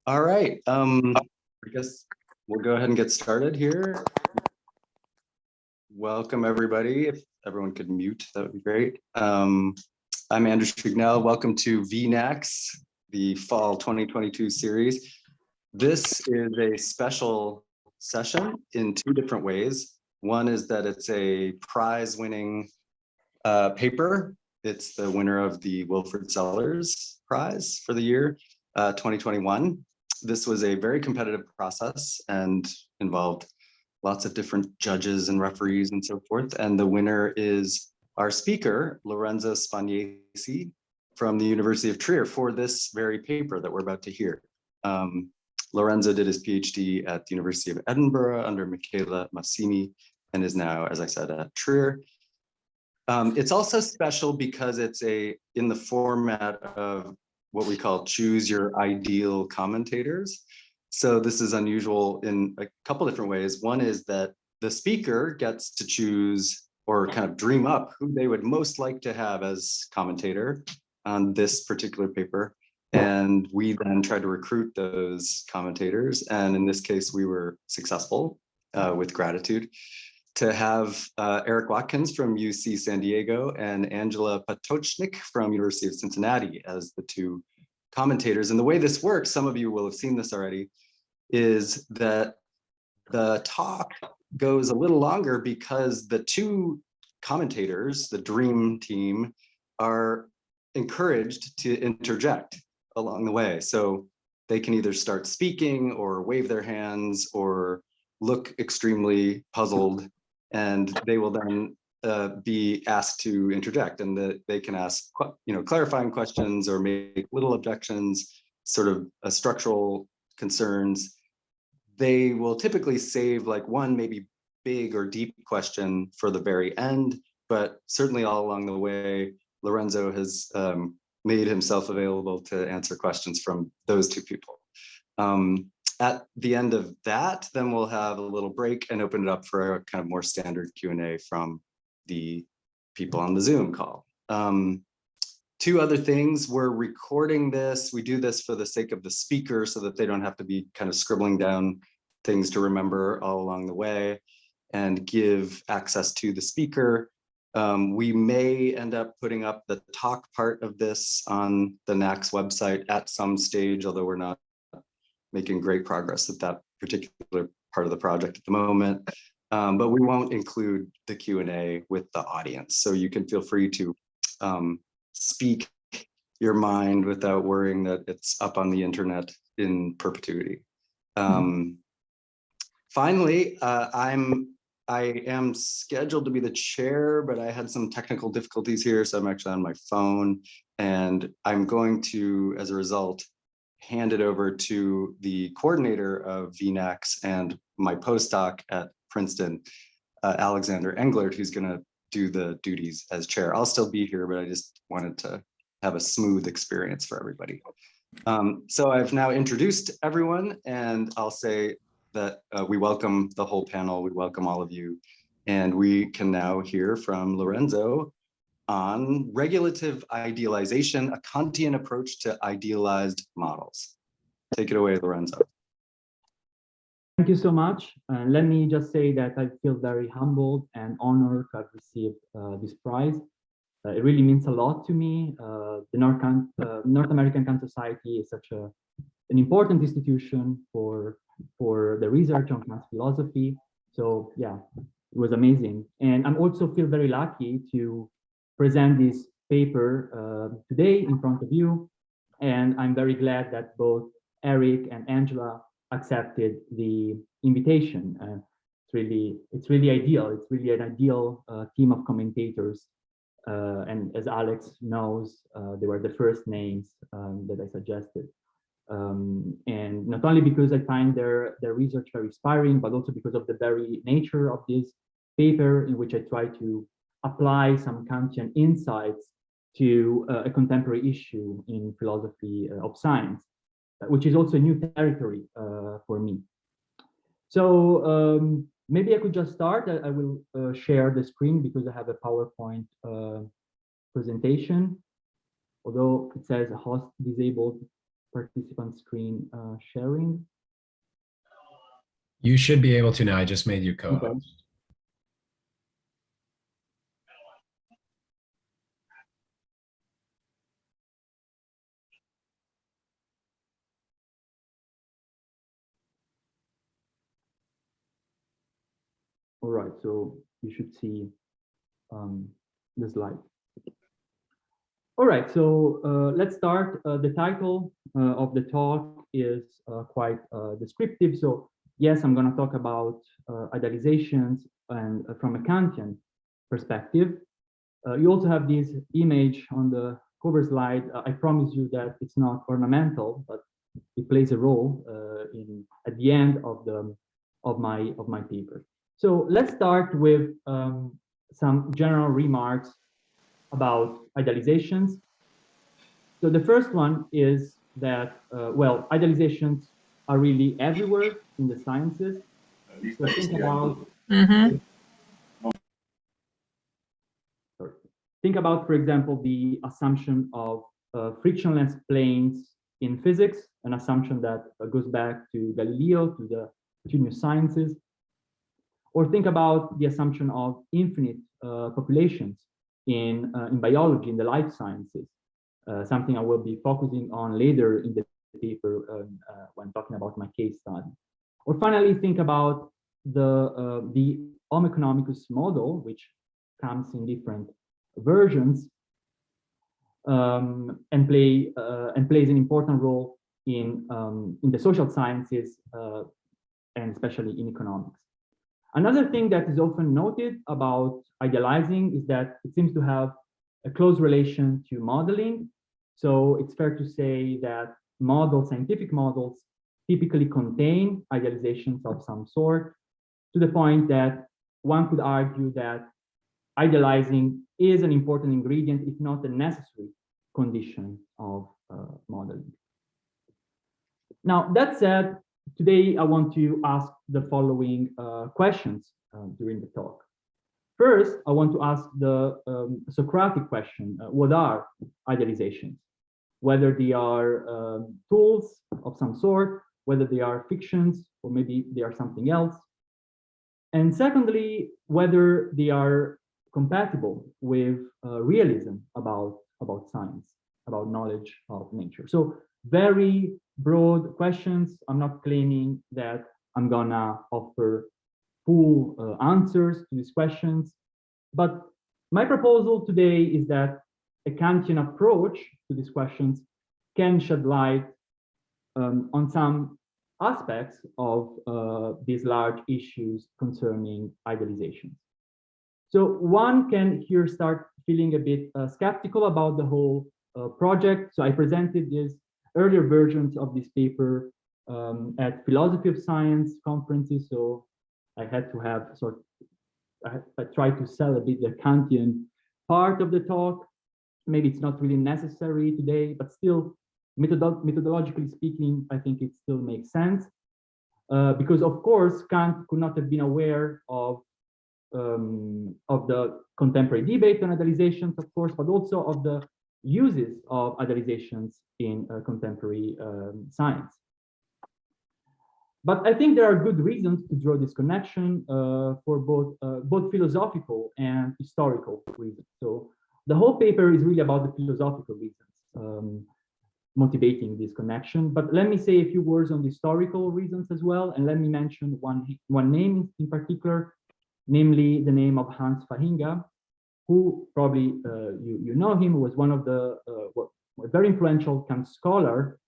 All right. I guess we'll go ahead and get started here. Welcome, everybody. If everyone could mute, that would be great. I'm Andrew Chignell. Welcome to NAKS, the Fall 2022 series. This is a special session in two different ways. One is that it's a prize-winning paper. It's the winner of the Wilfrid Sellars Prize for the year 2021. This was a very competitive process and involved lots of different judges and referees and so forth. And the winner is our speaker, Lorenzo Spagnesi from the University of Trier for this very paper that we're about to hear. Lorenzo did his PhD at the University of Edinburgh under Michela Massimi and is now, as I said, at Trier. It's also special because it's in the format of what we call choose your ideal commentators. So this is unusual in a couple different ways. One is that the speaker gets to choose or kind of dream up who they would most like to have as commentator on this particular paper. And we then try to recruit those commentators. And in this case, we were successful with gratitude to have Eric Watkins from UC San Diego and Angela Potochnik from University of Cincinnati as the two commentators. And the way this works, some of you will have seen this already, is that the talk goes a little longer because the two commentators, the dream team, are encouraged to interject along the way. So they can either start speaking or wave their hands or look extremely puzzled, and they will then be asked to interject, and they can ask clarifying questions or make little objections, sort of structural concerns. They will typically save like one maybe big or deep question for the very end, but certainly all along the way, Lorenzo has made himself available to answer questions from those two people. At the end of that, then we'll have a little break and open it up for a kind of more standard Q&A from the people on the Zoom call. Two other things, we're recording this. We do this for the sake of the speaker so that they don't have to be kind of scribbling down things to remember all along the way, and give access to the speaker. We may end up putting up the talk part of this on the NAKS website at some stage, although we're not making great progress with that particular part of the project at the moment. But we won't include the Q&A with the audience. So you can feel free to speak your mind without worrying that it's up on the internet in perpetuity. Finally, I am scheduled to be the chair, but I had some technical difficulties here, so I'm actually on my phone, and I'm going to, as a result, hand it over to the coordinator of NAKS and my postdoc at Princeton, Alexander Englert, who's going to do the duties as chair. I'll still be here, but I just wanted to have a smooth experience for everybody. So I've now introduced everyone, and I'll say that we welcome the whole panel. We welcome all of you. And we can now hear from Lorenzo on regulative idealization, a Kantian approach to idealized models. Take it away, Lorenzo. Thank you so much. Let me just say that I feel very humbled and honored to have received this prize. It really means a lot to me. The North American Kant Society is such an important institution for the research on Kant's philosophy. So yeah, it was amazing. And I'm also feel very lucky to present this paper today in front of you. And I'm very glad that both Eric and Angela accepted the invitation. It's really ideal. It's really an ideal team of commentators. And as Alex knows, they were the first names that I suggested. And not only because I find their research very inspiring, but also because of the very nature of this paper, in which I try to apply some Kantian insights to a contemporary issue in philosophy of science, which is also a new territory for me. So maybe I could just start. I will share the screen because I have a PowerPoint presentation, although it says host disabled. participant screen sharing. You should be able to now. I just made you co-host. Okay. All right, so you should see the slide. All right, so let's start. The title of the talk is quite descriptive. So yes, I'm going to talk about idealizations and from a Kantian perspective. You also have this image on the cover slide. I promise you that it's not ornamental, but it plays a role at the end of my paper. So let's start with some general remarks about idealizations. So the first one is that, well, idealizations are really everywhere in the sciences. So think about, for example, the assumption of frictionless planes in physics, an assumption that goes back to Galileo, to the junior sciences. Or think about the assumption of infinite populations in biology, in the life sciences, something I will be focusing on later in the paper when talking about my case study. Or finally, think about the Homo economicus model, which comes in different versions and plays an important role in the social sciences and especially in economics. Another thing that is often noted about idealizing is that it seems to have a close relation to modeling. So it's fair to say that scientific models typically contain idealizations of some sort, to the point that one could argue that idealizing is an important ingredient, if not a necessary condition of modeling. Now, that said, today I want to ask the following questions during the talk. First, I want to ask the Socratic question: what are idealizations? Whether they are tools of some sort, whether they are fictions, or maybe they are something else. And secondly, whether they are compatible with realism about science, about knowledge of nature. So very broad questions. I'm not claiming that I'm gonna offer full answers to these questions, but my proposal today is that a Kantian approach to these questions can shed light on some aspects of these large issues concerning idealizations. So one can here start feeling a bit skeptical about the whole project. So I presented these earlier versions of this paper at philosophy of science conferences. So I had to have I tried to sell a bit the Kantian part of the talk. Maybe it's not really necessary today, but still, methodologically speaking, I think it still makes sense. Because of course, Kant could not have been aware of the contemporary debate on idealizations, of course, but also of the uses of idealizations in contemporary science. But I think there are good reasons to draw this connection for both philosophical and historical reasons. So the whole paper is really about the philosophical reasons motivating this connection. But let me say a few words on the historical reasons as well, and let me mention one name in particular, namely the name of Hans Fahinga, who probably you know him, was one of the very influential Kant scholar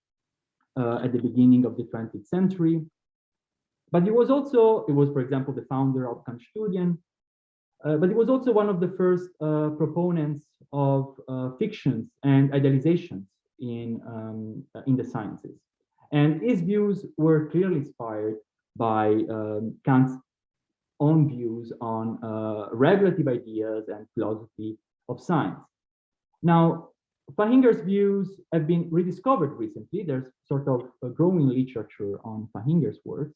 at the beginning of the 20th century. But he was, for example, the founder of Kantstudien, but he was also one of the first proponents of fictions and idealizations in the sciences. And his views were clearly inspired by Kant's own views on regulative ideas and philosophy of science. Now, Fahinger's views have been rediscovered recently. There's sort of a growing literature on Fahinger's works,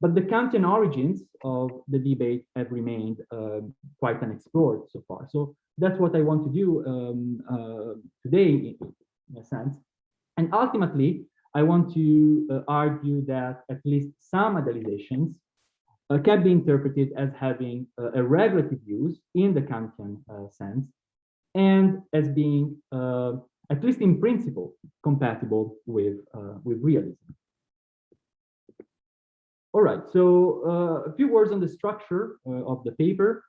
but the Kantian origins of the debate have remained quite unexplored so far. So that's what I want to do today, in a sense. And ultimately, I want to argue that at least some idealizations can be interpreted as having a regulative use in the Kantian sense, and as being, at least in principle, compatible with realism. All right, so a few words on the structure of the paper.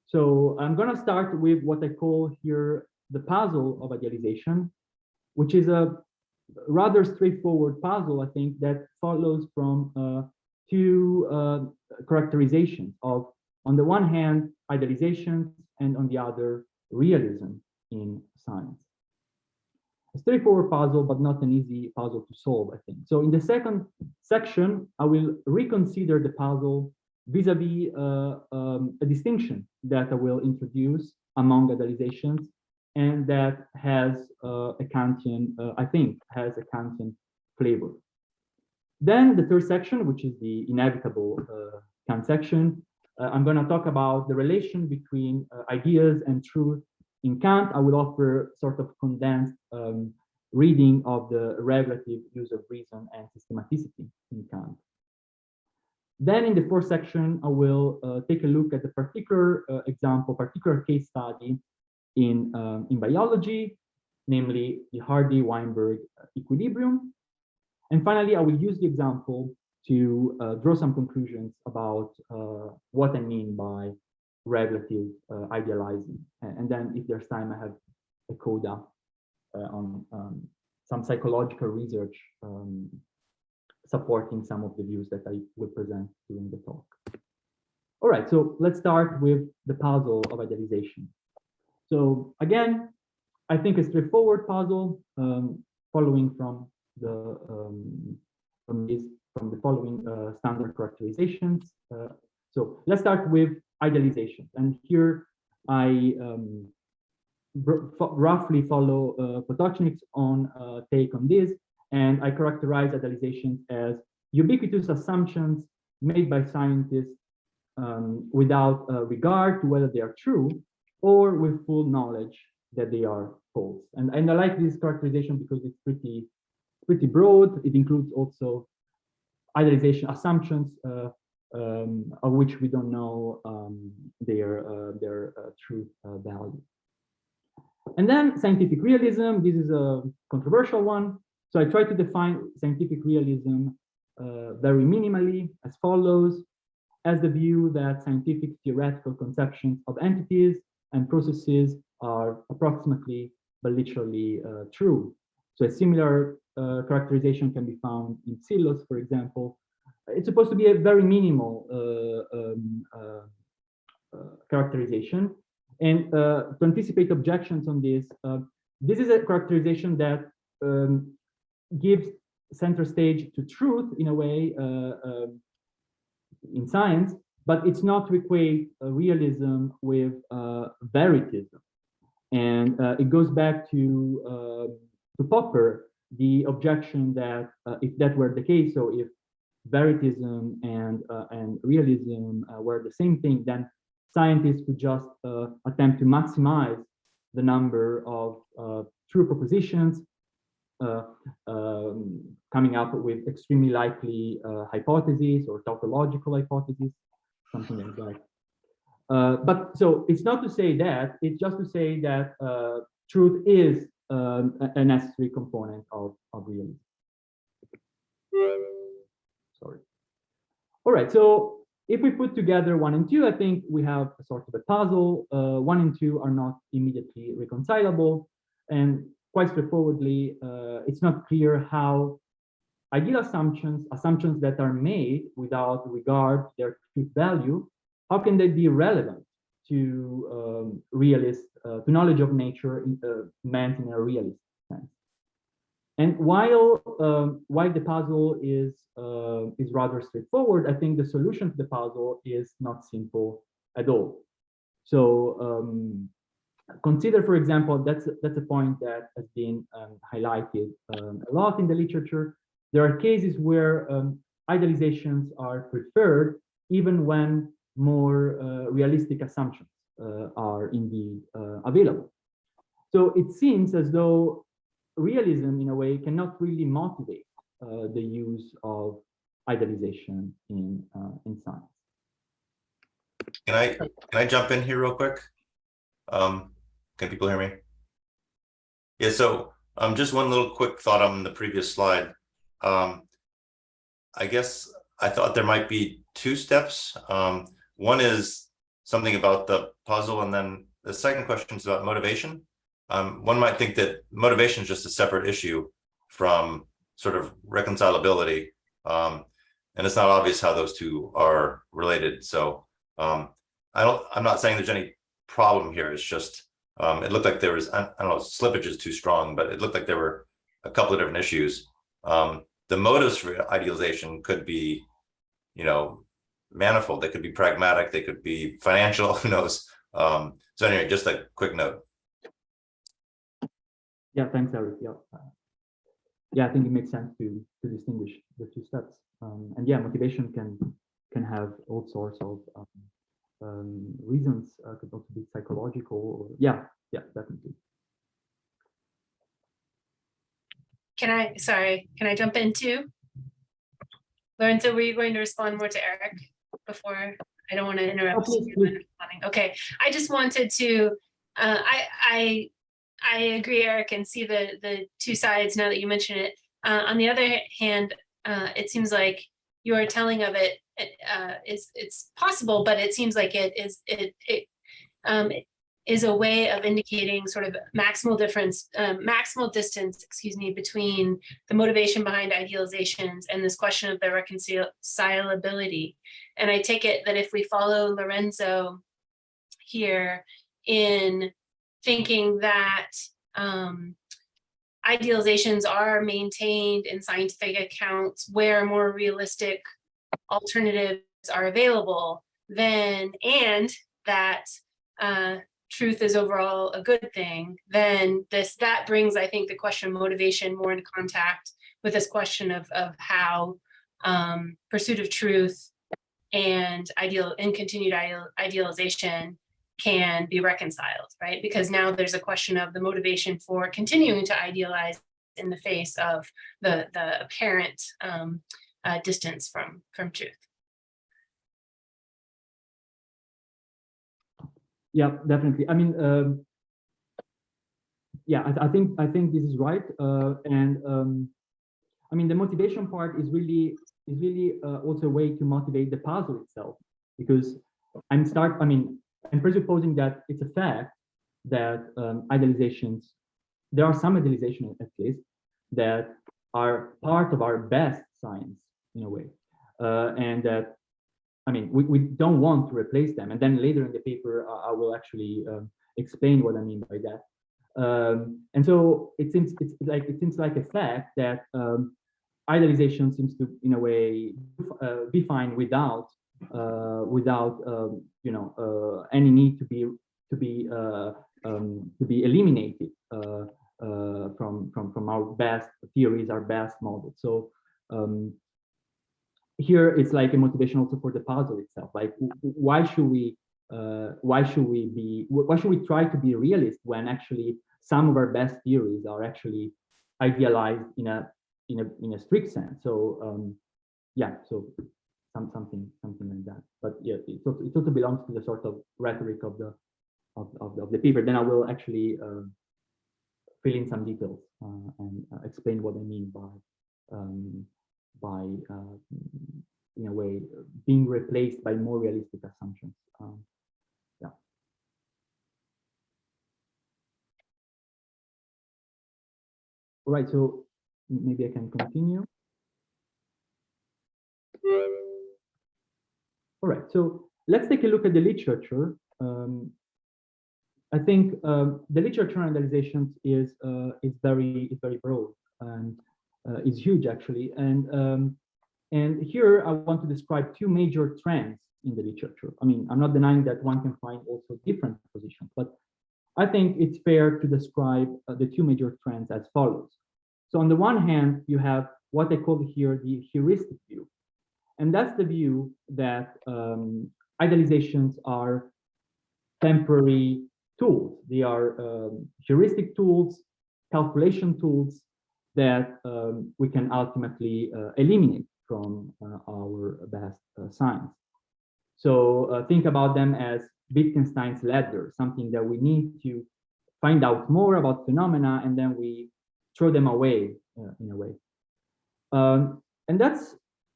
So I'm going to start with what I call here the puzzle of idealization, which is a rather straightforward puzzle, I think, that follows from two characterizations of, on the one hand, idealization, and on the other, realism in science. A straightforward puzzle, but not an easy puzzle to solve, I think. So in the second section, I will reconsider the puzzle vis-a-vis a distinction that I will introduce among idealizations, and that has a Kantian, I think, has a Kantian flavor. Then the third section, which is the inevitable Kant section, I'm going to talk about the relation between ideas and truth in Kant. I will offer sort of condensed reading of the regulative use of reason and systematicity in Kant. Then in the fourth section, I will take a look at the particular example, particular case study in biology, namely the Hardy-Weinberg equilibrium. And finally, I will use the example to draw some conclusions about what I mean by regulative idealizing. And then if there's time, I have a coda on some psychological research supporting some of the views that I will present during the talk. All right, so let's start with the puzzle of idealization. So again, I think a straightforward puzzle following from the following standard characterizations. So let's start with idealization, and here I roughly follow Potochnik's own take on this, and I characterize idealizations as ubiquitous assumptions made by scientists without regard to whether they are true, or with full knowledge that they are false. And I like this characterization because it's pretty broad. It includes also idealization assumptions of which we don't know their true value. And then scientific realism. This is a controversial one. So I try to define scientific realism very minimally as follows: as the view that scientific theoretical conceptions of entities and processes are approximately but literally true. So a similar characterization can be found in Sellars, for example. It's supposed to be a very minimal characterization. And to anticipate objections on this, this is a characterization that gives center stage to truth in a way in science, but it's not to equate realism with veritism. And it goes back to Popper, the objection that if that were the case, so if veritism and realism were the same thing, then scientists could just attempt to maximize the number of true propositions, coming up with extremely likely hypotheses or tautological hypotheses, something like that. But so it's not to say that, it's just to say that truth is a necessary component of realism. Sorry. All right, so if we put together 1 and 2, I think we have a sort of a puzzle. 1 and 2 are not immediately reconcilable, and quite straightforwardly, it's not clear how ideal assumptions that are made without regard to their truth value, how can they be relevant to to knowledge of nature meant in a realist sense? And while the puzzle is rather straightforward, I think the solution to the puzzle is not simple at all. So consider, for example, that's a point that has been highlighted a lot in the literature. There are cases where idealizations are preferred even when more realistic assumptions are indeed available. So it seems as though realism, in a way, cannot really motivate the use of idealization in science. Can I jump in here real quick? Can people hear me? Yeah, so just one little quick thought on the previous slide. I guess I thought there might be two steps. One is something about the puzzle, and then the second question is about motivation. One might think that motivation is just a separate issue from sort of reconcilability, and it's not obvious how those two are related. So I'm not saying there's any problem here. It's just it looked like there was, I don't know, slippage is too strong, but it looked like there were a couple of different issues. The motives for idealization could be, you know, manifold. They could be pragmatic. They could be financial. Who knows? So anyway, just a quick note. Yeah, thanks, Eric. Yeah, I think it makes sense to distinguish the two steps. And yeah, motivation can have all sorts of reasons. Could also be psychological. Or, yeah, definitely. Can I jump in too? Lorenzo, were you going to respond more to Eric before? I don't want to interrupt. Please. Okay, I just wanted to, I agree, Eric, and see the two sides now that you mention it. On the other hand, it seems like your telling of it it's possible, but it seems like it is a way of indicating sort of maximal distance, between the motivation behind idealizations and this question of their reconcilability. And I take it that if we follow Lorenzo here in thinking that idealizations are maintained in scientific accounts where more realistic alternatives are available, then, and that truth is overall a good thing, then that brings, I think, the question of motivation more into contact with this question of how pursuit of truth and continued idealization can be reconciled, right? Because now there's a question of the motivation for continuing to idealize in the face of the apparent distance from truth. Yeah, definitely. I mean, yeah, I think this is right. And I mean, the motivation part is really also a way to motivate the puzzle itself, because I'm presupposing that it's a fact that idealizations, there are some idealizations at least that are part of our best science in a way, and that, I mean, we don't want to replace them. And then later in the paper, I will actually explain what I mean by that. And so it seems like a fact that idealization seems to, in a way, be fine without any need to be eliminated from our best theories, our best models. So here it's like a motivation also for the puzzle itself. Like, why should we try to be realist when actually some of our best theories are actually idealized in a strict sense? So yeah, so something like that. But yeah, it also belongs to the sort of rhetoric of the paper. Then I will actually fill in some details and explain what I mean by in a way being replaced by more realistic assumptions. Yeah. All right, so maybe I can continue. All right, so let's take a look at the literature. I think the literature on idealizations is very broad and is huge actually. And here I want to describe two major trends in the literature. I mean, I'm not denying that one can find also different positions, but I think it's fair to describe the two major trends as follows. So on the one hand, you have what I call here the heuristic view. And that's the view that idealizations are temporary tools. They are heuristic tools calculation tools that we can ultimately eliminate from our best science. So think about them as Wittgenstein's ladder, something that we need to find out more about phenomena, and then we throw them away in a way. And that's,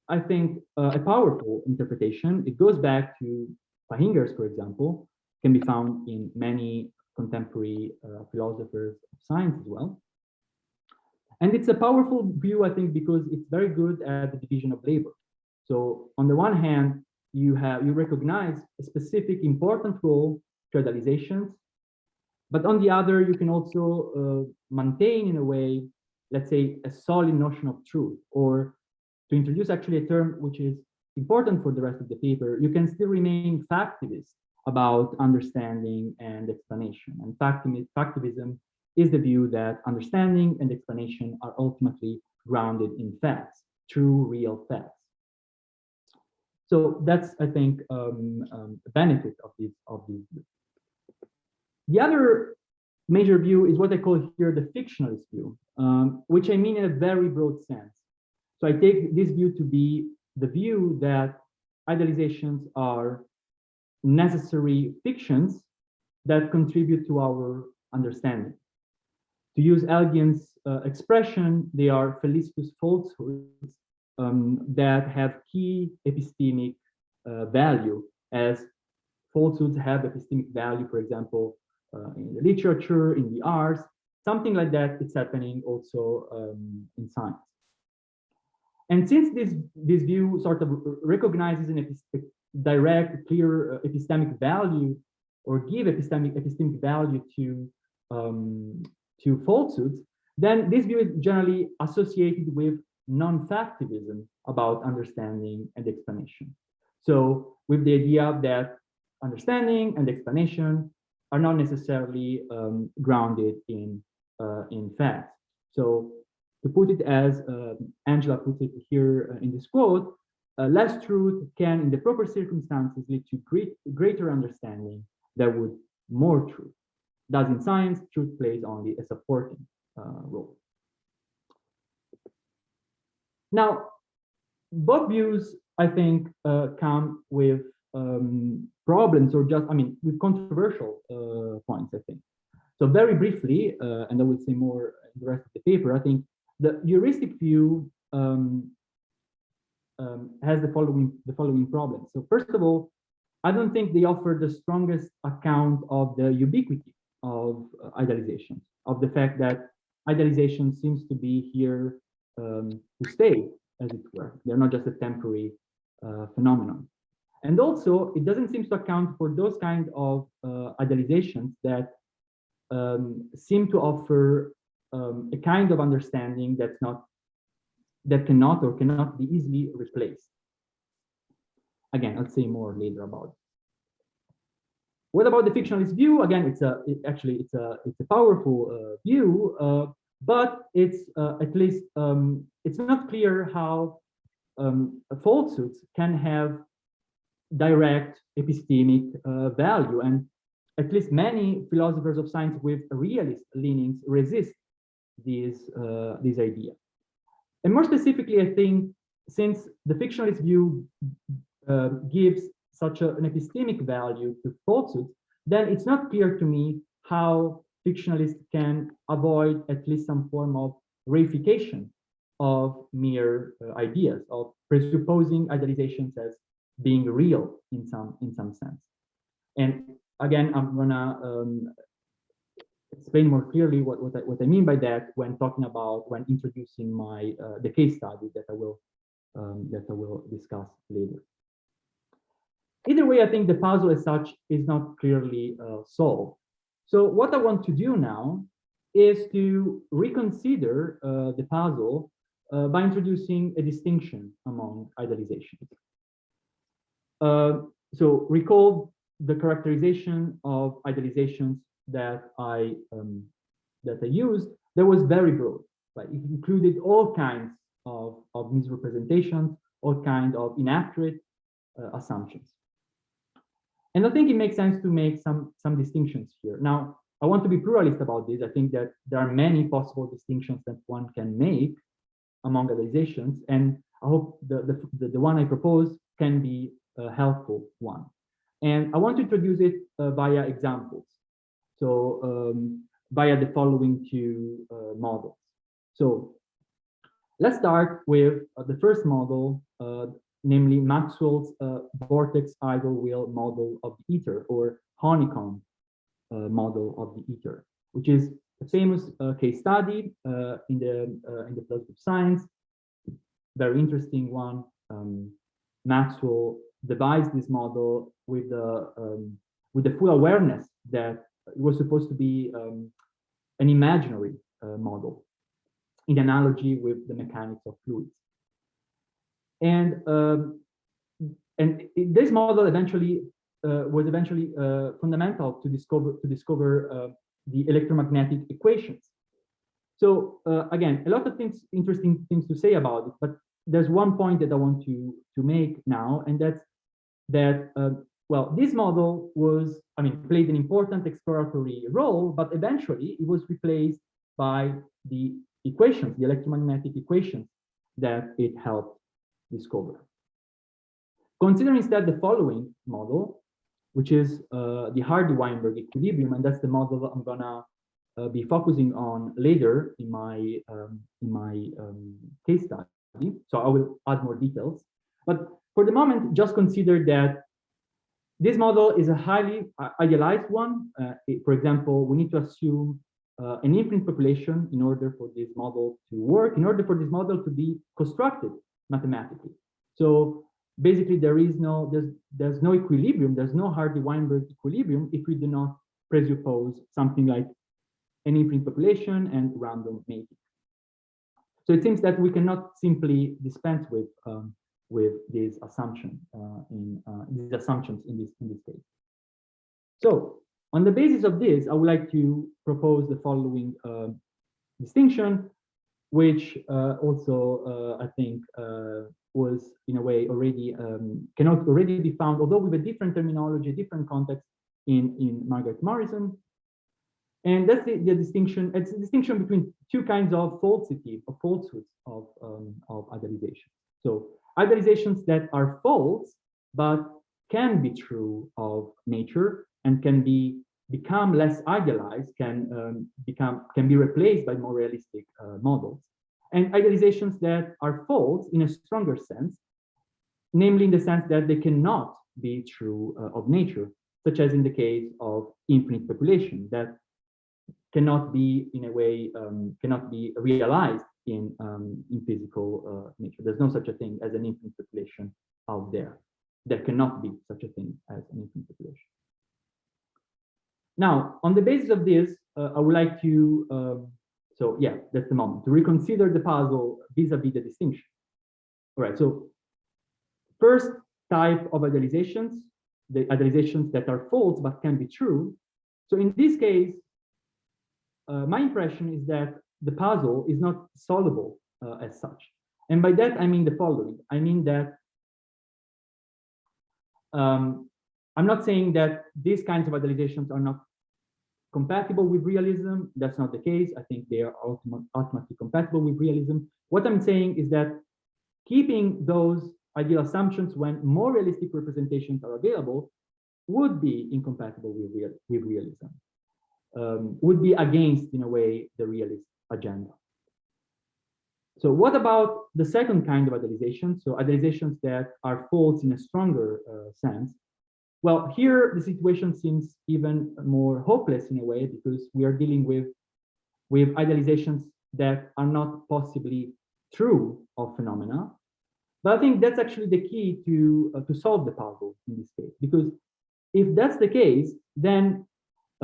I think, a powerful interpretation. It goes back to Pahinger's, for example, can be found in many contemporary philosophers of science as well. And it's a powerful view, I think, because it's very good at the division of labor. So on the one hand, you recognize a specific important role to idealizations, but on the other, you can also maintain, in a way, let's say, a solid notion of truth, or to introduce actually a term which is important for the rest of the paper, you can still remain factivist about understanding and explanation. And factivism is the view that understanding and explanation are ultimately grounded in facts, true, real facts. So that's, I think, a benefit of this view. The other major view is what I call here the fictionalist view, which I mean in a very broad sense. So I take this view to be the view that idealizations are necessary fictions that contribute to our understanding. To use Elgin's expression, they are felicitous falsehoods that have key epistemic value, as falsehoods have epistemic value, for example, in the literature, in the arts, something like that. It's happening also in science. And since this view sort of recognizes an direct, clear epistemic value, or give epistemic value to falsehoods, then this view is generally associated with non-factivism about understanding and explanation. So with the idea that understanding and explanation are not necessarily grounded in facts. So to put it as Angela puts it here in this quote, less truth can, in the proper circumstances, lead to greater understanding that would more truth. Thus, in science, truth plays only a supporting role. Now, both views, I think, come with problems, or just, I mean, with controversial points, I think. So very briefly, and I will say more in the rest of the paper, I think the heuristic view has the following problems. So first of all, I don't think they offer the strongest account of the ubiquity of idealization, of the fact that idealization seems to be here to stay, as it were. They're not just a temporary phenomenon. And also, it doesn't seem to account for those kind of idealizations that seem to offer a kind of understanding that cannot be easily replaced. Again, I'll say more later about it. What about the fictionalist view? Again, it's a powerful view, but it's at least it's not clear how falsehoods can have direct epistemic value, and at least many philosophers of science with realist leanings resist this idea. And more specifically, I think, since the fictionalist view gives such an epistemic value to falsehoods, then it's not clear to me how fictionalists can avoid at least some form of reification of mere ideas, of presupposing idealizations as being real in some sense. And again, I'm gonna explain more clearly what I mean by that when introducing my the case study that I will discuss later. Either way, I think the puzzle as such is not clearly solved. So what I want to do now is to reconsider the puzzle by introducing a distinction among idealizations. So recall the characterization of idealizations that I used. That was very broad, right? It included all kinds of misrepresentations, all kinds of inaccurate assumptions. And I think it makes sense to make some distinctions here. Now, I want to be pluralist about this. I think that there are many possible distinctions that one can make among idealizations, and I hope the one I propose can be a helpful one. And I want to introduce it via examples. So via the following two models. So let's start with the first model, namely Maxwell's vortex idle wheel model of the ether, or honeycomb model of the ether, which is a famous case study in the field of science. Very interesting one. Maxwell devised this model with the full awareness that it was supposed to be an imaginary model, in analogy with the mechanics of fluids. And this model eventually was fundamental to discover the electromagnetic equations. So again, a lot of interesting things to say about it, but there's one point that I want to make now, and that's that well, this model played an important exploratory role, but eventually it was replaced by the equations, the electromagnetic equations that it helped discover. Consider instead the following model, which is the Hardy-Weinberg equilibrium, and that's the model I'm gonna be focusing on later in my case study. So I will add more details, but for the moment, just consider that this model is a highly idealized one. For example, we need to assume an infinite population in order for this model to work, in order for this model to be constructed mathematically. So basically, there's no equilibrium, there's no Hardy-Weinberg equilibrium if we do not presuppose something like an infinite population and random mating. So it seems that we cannot simply dispense with these assumptions in this case. So on the basis of this, I would like to propose the following distinction, which also I think was in a way already cannot already be found, although with a different terminology, different context in Margaret Morrison. And that's the distinction. It's a distinction between two kinds of falsity or falsehoods of idealization. So idealizations that are false but can be true of nature and can become less idealized, can be replaced by more realistic models, and idealizations that are false in a stronger sense, namely in the sense that they cannot be true of nature, such as in the case of infinite population, that cannot be in a way cannot be realized in physical nature. There's no such a thing as an infinite population out there. There cannot be such a thing as an infinite population. Now, on the basis of this, I would like to so yeah, that's the moment to reconsider the puzzle vis-a-vis the distinction. All right, so first type of idealizations, the idealizations that are false but can be true. So in this case, my impression is that the puzzle is not solvable as such. And by that, I mean the following. I mean that I'm not saying that these kinds of idealizations are not compatible with realism. That's not the case. I think they are ultimately compatible with realism. What I'm saying is that keeping those ideal assumptions when more realistic representations are available would be incompatible with realism. Would be against, in a way, the realist agenda. So what about the second kind of idealization? So idealizations that are false in a stronger sense. Well, here the situation seems even more hopeless in a way, because we are dealing with idealizations that are not possibly true of phenomena. But I think that's actually the key to solve the puzzle in this case, because if that's the case, then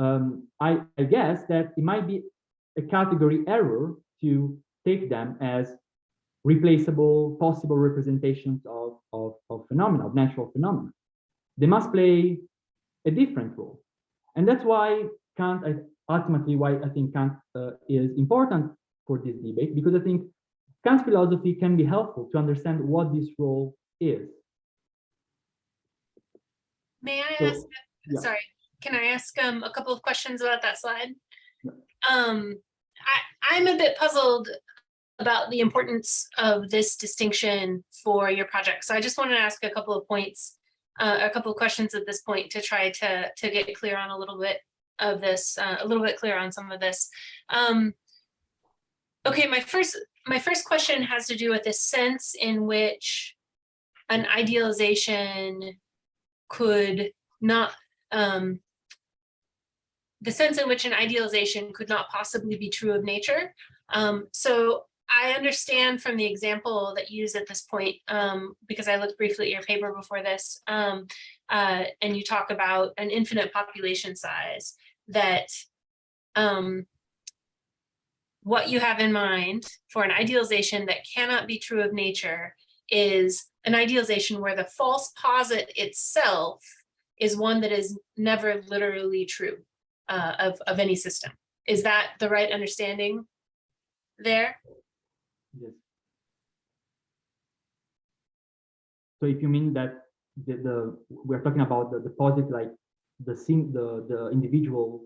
I guess that it might be a category error to take them as replaceable, possible representations of phenomena, of natural phenomena. They must play a different role. And that's why Kant, ultimately why I think Kant is important for this debate, because I think Kant's philosophy can be helpful to understand what this role is. May I ask, yeah. sorry, can I ask a couple of questions about that slide? I'm a bit puzzled about the importance of this distinction for your project. So I just want to ask a couple of points, a couple of questions at this point to try to get clear on a little bit of this, a little bit clear on some of this. Okay, my first question has to do with the sense in which an idealization could not, the sense in which an idealization could not possibly be true of nature. So I understand from the example that you use at this point, because I looked briefly at your paper before this, and you talk about an infinite population size, that what you have in mind for an idealization that cannot be true of nature is an idealization where the false posit itself is one that is never literally true of any system. Is that the right understanding there? Yes. So if you mean that we're talking about the posit, like the individual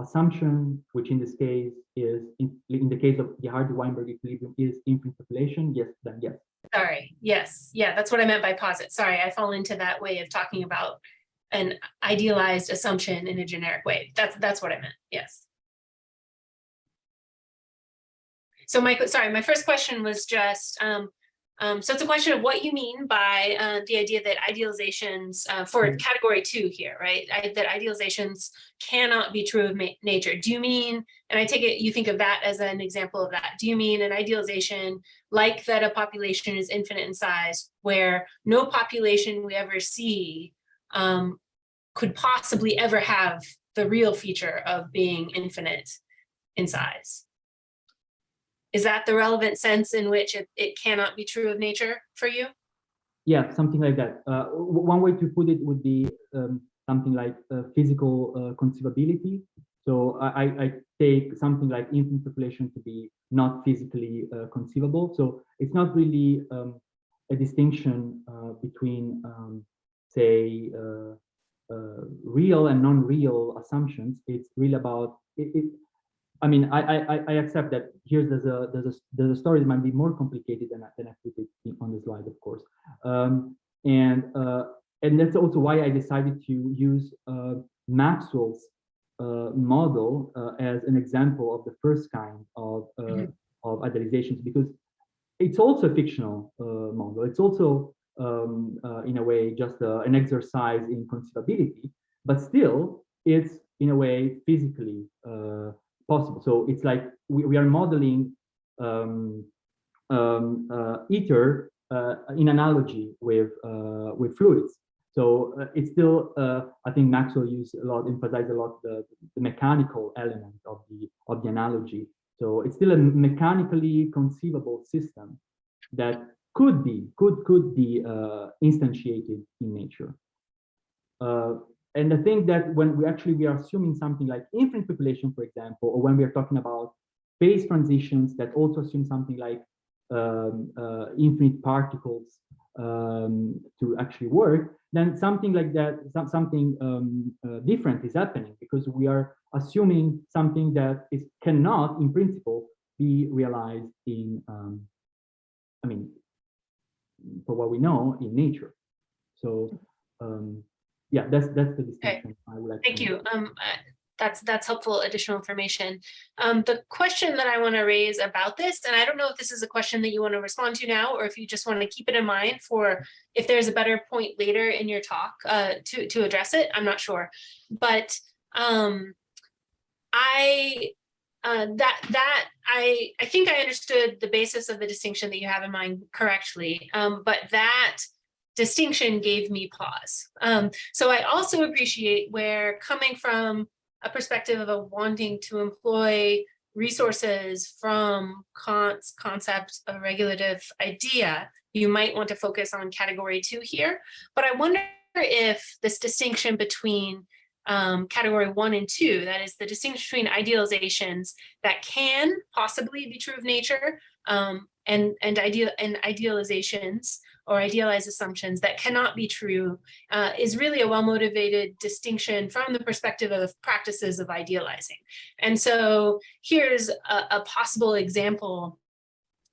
assumption, which in this case is in the case of the Hardy-Weinberg equilibrium is infinite population, yes, then yes. Sorry, yes, yeah, that's what I meant by posit. Sorry, I fall into that way of talking about an idealized assumption in a generic way. That's what I meant, yes. So my first question was just, so it's a question of what you mean by the idea that idealizations for category 2 here, right? That idealizations cannot be true of nature. Do you mean, and I take it you think of that as an example of that, do you mean an idealization like that a population is infinite in size, where no population we ever see could possibly ever have the real feature of being infinite in size? Is that the relevant sense in which it cannot be true of nature for you? Yeah, something like that. One way to put it would be something like physical conceivability. So I take something like infinite population to be not physically conceivable. So it's not really a distinction between, say, real and non-real assumptions. It's really about I mean, I accept that here there's a story that might be more complicated than I put it on the slide, of course, and that's also why I decided to use Maxwell's model as an example of the first kind of idealizations, because it's also a fictional model. It's also in a way just an exercise in conceivability, but still it's in a way physically possible. So it's like we are modeling ether in analogy with fluids. So it's still I think Maxwell emphasized a lot the mechanical element of the analogy. So it's still a mechanically conceivable system that could be instantiated in nature. And I think that when we are assuming something like infinite population, for example, or when we are talking about phase transitions that also assume something like infinite particles to actually work, then something like that, something different is happening, because we are assuming something that cannot, in principle, be realized in, I mean, for what we know, in nature. So. Yeah, that's the distinction. Okay. I would like Thank you. That's helpful additional information. The question that I want to raise about this, and I don't know if this is a question that you want to respond to now, or if you just want to keep it in mind for if there's a better point later in your talk to address it. I'm not sure, but I think I understood the basis of the distinction that you have in mind correctly, but that distinction gave me pause. So I also appreciate where, coming from a perspective of wanting to employ resources from Kant's concept of regulative idea, you might want to focus on category 2 here. But I wonder if this distinction between category 1 and 2, that is the distinction between idealizations that can possibly be true of nature, and idealizations or idealized assumptions that cannot be true is really a well-motivated distinction from the perspective of practices of idealizing. And so here's a possible example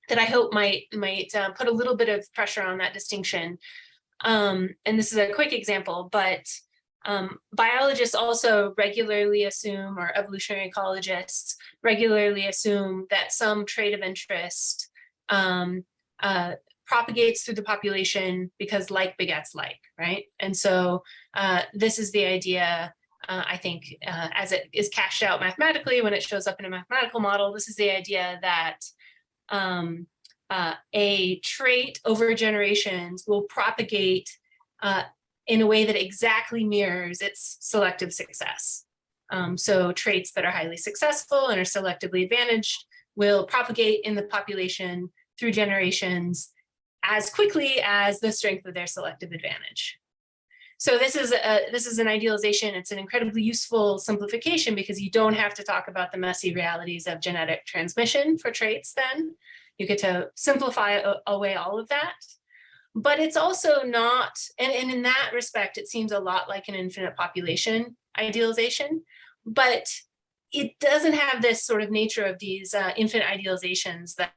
that I hope might put a little bit of pressure on that distinction. And this is a quick example, but biologists also regularly assume, or evolutionary ecologists regularly assume, that some trait of interest propagates through the population because like begets like, right? And so this is the idea, I think, as it is cashed out mathematically when it shows up in a mathematical model. This is the idea that a trait over generations will propagate in a way that exactly mirrors its selective success. So traits that are highly successful and are selectively advantaged will propagate in the population through generations as quickly as the strength of their selective advantage. So this is an idealization. It's an incredibly useful simplification because you don't have to talk about the messy realities of genetic transmission for traits then. You get to simplify away all of that. But it's also not, and in that respect, it seems a lot like an infinite population idealization, but it doesn't have this sort of nature of these infinite idealizations that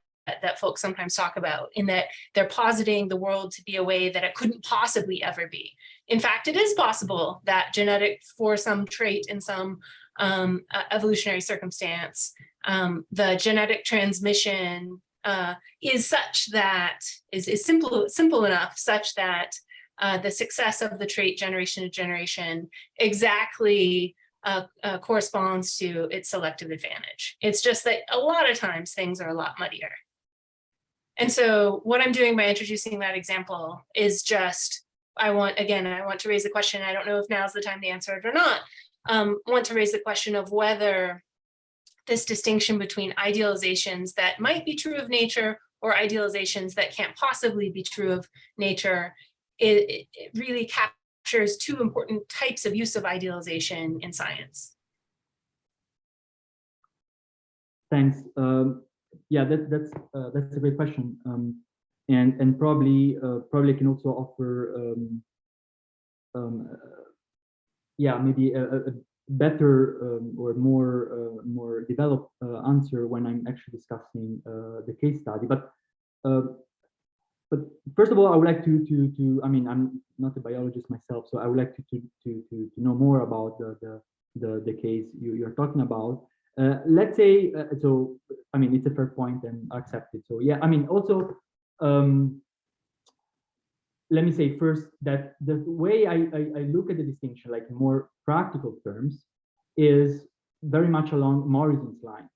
folks sometimes talk about, in that they're positing the world to be a way that it couldn't possibly ever be. In fact, it is possible that genetic, for some trait in some evolutionary circumstance, the genetic transmission is such that, is simple enough such that the success of the trait generation to generation exactly corresponds to its selective advantage. It's just that a lot of times things are a lot muddier. And so what I'm doing by introducing that example is just, I want to raise the question, I don't know if now's the time to answer it or not, want to raise the question of whether this distinction between idealizations that might be true of nature or idealizations that can't possibly be true of nature, it really captures two important types of use of idealization in science. Thanks. Yeah, that's a great question, and probably can also offer yeah, maybe a better or more developed answer when I'm actually discussing the case study. But first of all, I would like to I mean, I'm not a biologist myself, so I would like to know more about the case you're talking about. Let's say, so, I mean, it's a fair point and I accept it. So yeah, I mean, also, let me say first that the way I look at the distinction, like in more practical terms, is very much along Morrison's line.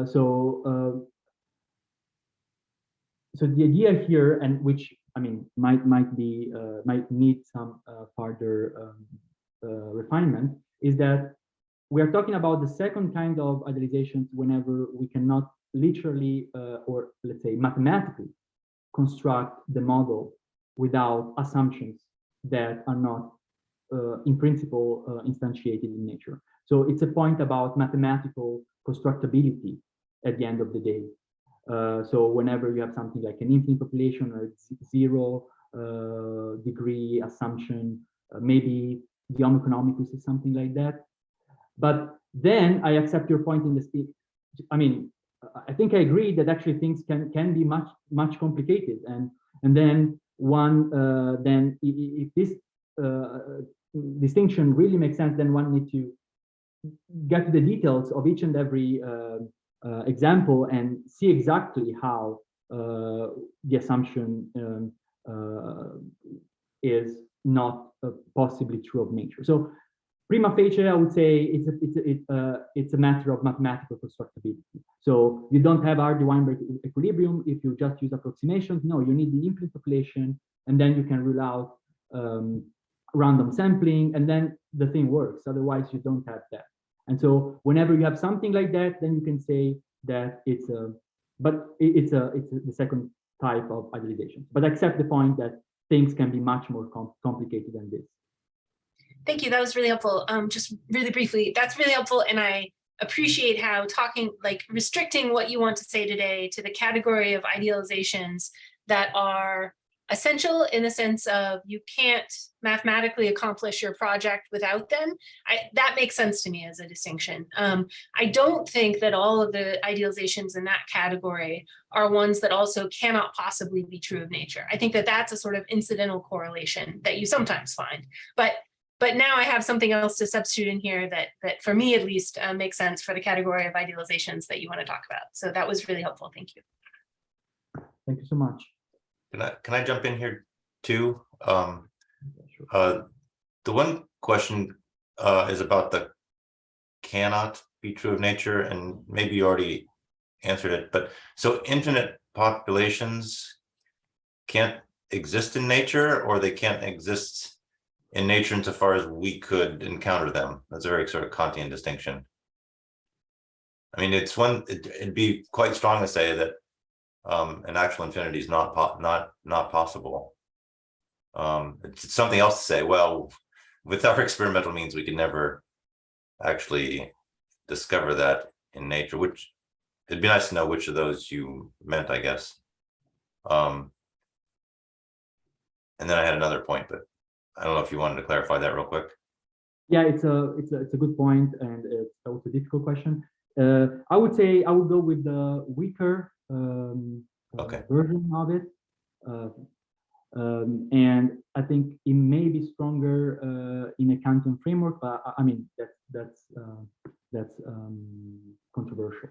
So the idea here, and which, I mean, might need some further refinement, is that we are talking about the second kind of idealizations whenever we cannot literally or let's say mathematically construct the model without assumptions that are not in principle instantiated in nature. So it's a point about mathematical constructability at the end of the day. So whenever you have something like an infinite population or 0 degree assumption, maybe the Homo economicus is something like that. But then I accept your point in the, I mean, I think I agree that actually things can be much complicated, and then one then if this distinction really makes sense, then one needs to get to the details of each and every example and see exactly how the assumption is not possibly true of nature. So prima facie, I would say it's a matter of mathematical constructability. So you don't have Hardy-Weinberg equilibrium if you just use approximations. No, you need the infinite population, and then you can rule out random sampling, and then the thing works. Otherwise, you don't have that. And so whenever you have something like that, then you can say that it's the second type of idealization. But accept the point that things can be much more complicated than this. Thank you. That was really helpful. Just really briefly, that's really helpful. And I appreciate how talking, like restricting what you want to say today to the category of idealizations that are essential in the sense of you can't mathematically accomplish your project without them. That makes sense to me as a distinction. I don't think that all of the idealizations in that category are ones that also cannot possibly be true of nature. I think that that's a sort of incidental correlation that you sometimes find. But now I have something else to substitute in here that for me at least makes sense for the category of idealizations that you want to talk about. So that was really helpful. Thank you. Thank you so much. Can I jump in here too? Sure. The one question is about the cannot be true of nature, and maybe you already answered it, but so infinite populations can't exist in nature, or they can't exist in nature insofar as we could encounter them. That's a very sort of Kantian distinction. I mean, it'd be quite strong to say that an actual infinity is not possible. It's something else to say, well, with our experimental means, we could never actually discover that in nature, which it'd be nice to know which of those you meant, I guess. And then I had another point, but I don't know if you wanted to clarify that real quick. Yeah, it's a good point, and it's also a difficult question. I would say I would go with the weaker version of it, and I think it may be stronger in a Kantian framework, but I mean that's controversial.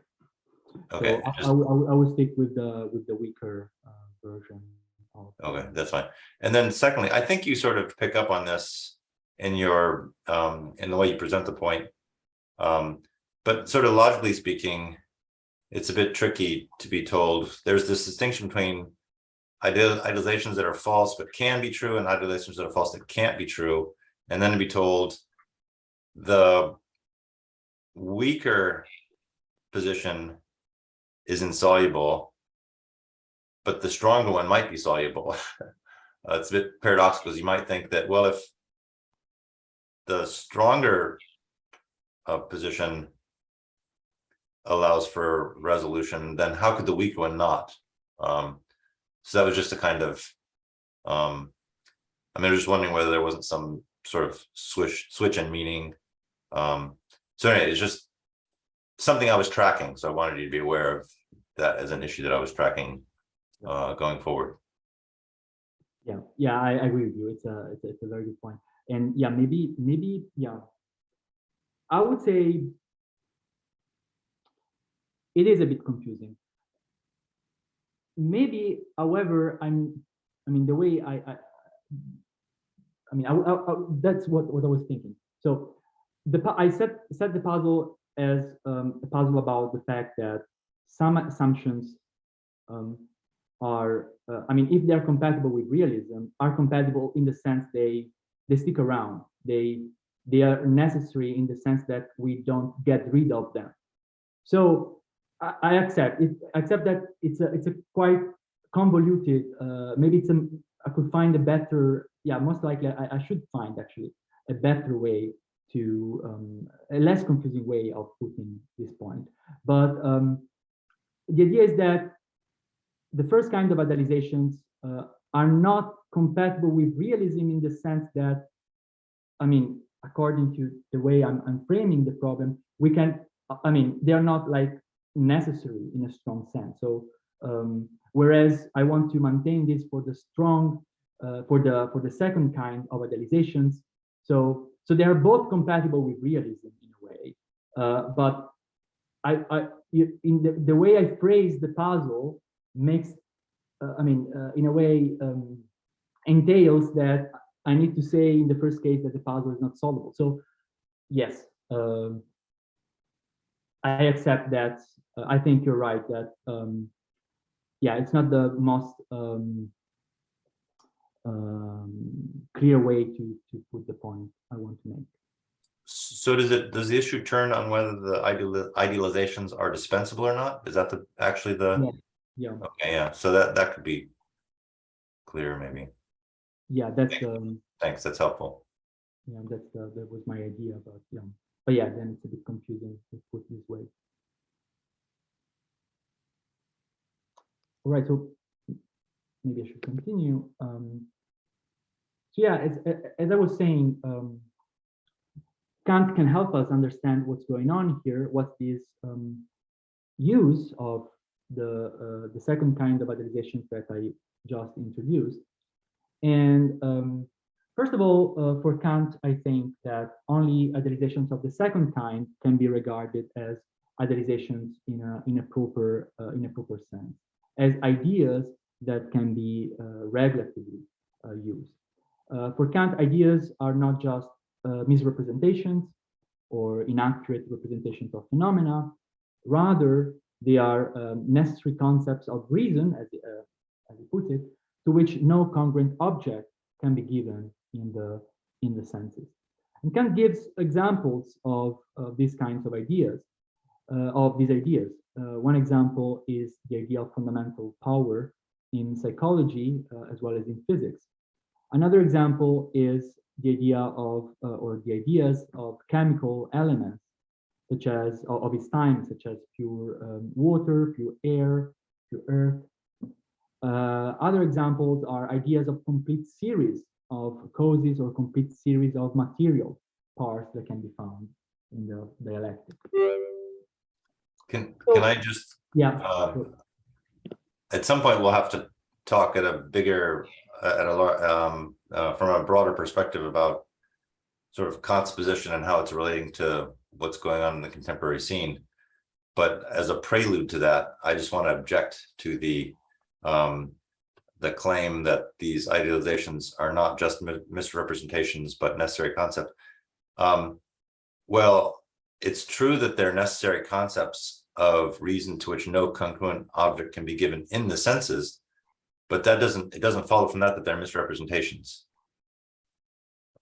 Okay, so I would stick with the weaker version. Okay, that's fine. And then secondly, I think you sort of pick up on this in your in the way you present the point, but sort of logically speaking, it's a bit tricky to be told. There's this distinction between idealizations that are false but can be true, and idealizations that are false that can't be true, and then to be told the weaker position is insoluble, but the stronger one might be soluble. It's a bit paradoxical, because you might think that, well, if the stronger position allows for resolution, then how could the weaker one not? So that was just a kind of, I mean, I was just wondering whether there wasn't some sort of switch in meaning. So anyway, it's just something I was tracking, so I wanted you to be aware of that as an issue that I was tracking going forward. Yeah, I agree with you. It's a very good point. And yeah, maybe yeah, I would say it is a bit confusing. Maybe, however, I mean the way I that's what I was thinking. So I set the puzzle as a puzzle about the fact that some assumptions are, I mean, if they're compatible with realism, are compatible in the sense they stick around. They are necessary in the sense that we don't get rid of them. So I accept it. Accept that it's a quite convoluted. Maybe I could find a better. Yeah, most likely I should find actually a better way to a less confusing way of putting this point. But the idea is that the first kind of idealizations are not compatible with realism in the sense that, I mean, according to the way I'm framing the problem, we can, I mean, they're not like necessary in a strong sense. So whereas I want to maintain this for the strong, for the second kind of idealizations. So they are both compatible with realism in a way, but in the way I phrase the puzzle makes, I mean, in a way entails that I need to say in the first case that the puzzle is not solvable. So yes, I accept that. I think you're right that yeah, it's not the most clear way to put the point I want to make. So does the issue turn on whether the idealizations are dispensable or not? Is that actually the yeah. Okay, yeah, so that could be clear maybe. Yeah, that's Thanks, that's helpful. yeah, that was my idea, but yeah. But yeah, then it's a bit confusing to put this way. All right, so maybe I should continue. So yeah, as I was saying, Kant can help us understand what's going on here, what's this use of the second kind of idealizations that I just introduced. And first of all, for Kant, I think that only idealizations of the second kind can be regarded as idealizations in a proper sense, as ideas that can be regulatively used. For Kant, ideas are not just misrepresentations or inaccurate representations of phenomena. Rather, they are necessary concepts of reason, as he puts it, to which no congruent object can be given in the senses. And Kant gives examples of these kinds of ideas, one example is the idea of fundamental power in psychology as well as in physics. Another example is the idea of, or the ideas of chemical elements, such as, of its time, such as pure water, pure air, pure earth. Other examples are ideas of complete series of causes or complete series of material parts that can be found in the dialectic. Can I just, yeah, sure. At some point we'll have to talk at a bigger, from a broader perspective about sort of Kant's position and how it's relating to what's going on in the contemporary scene. But as a prelude to that, I just want to object to the claim that these idealizations are not just misrepresentations, but necessary concepts. Well, it's true that they're necessary concepts of reason to which no congruent object can be given in the senses, but it doesn't follow from that they're misrepresentations.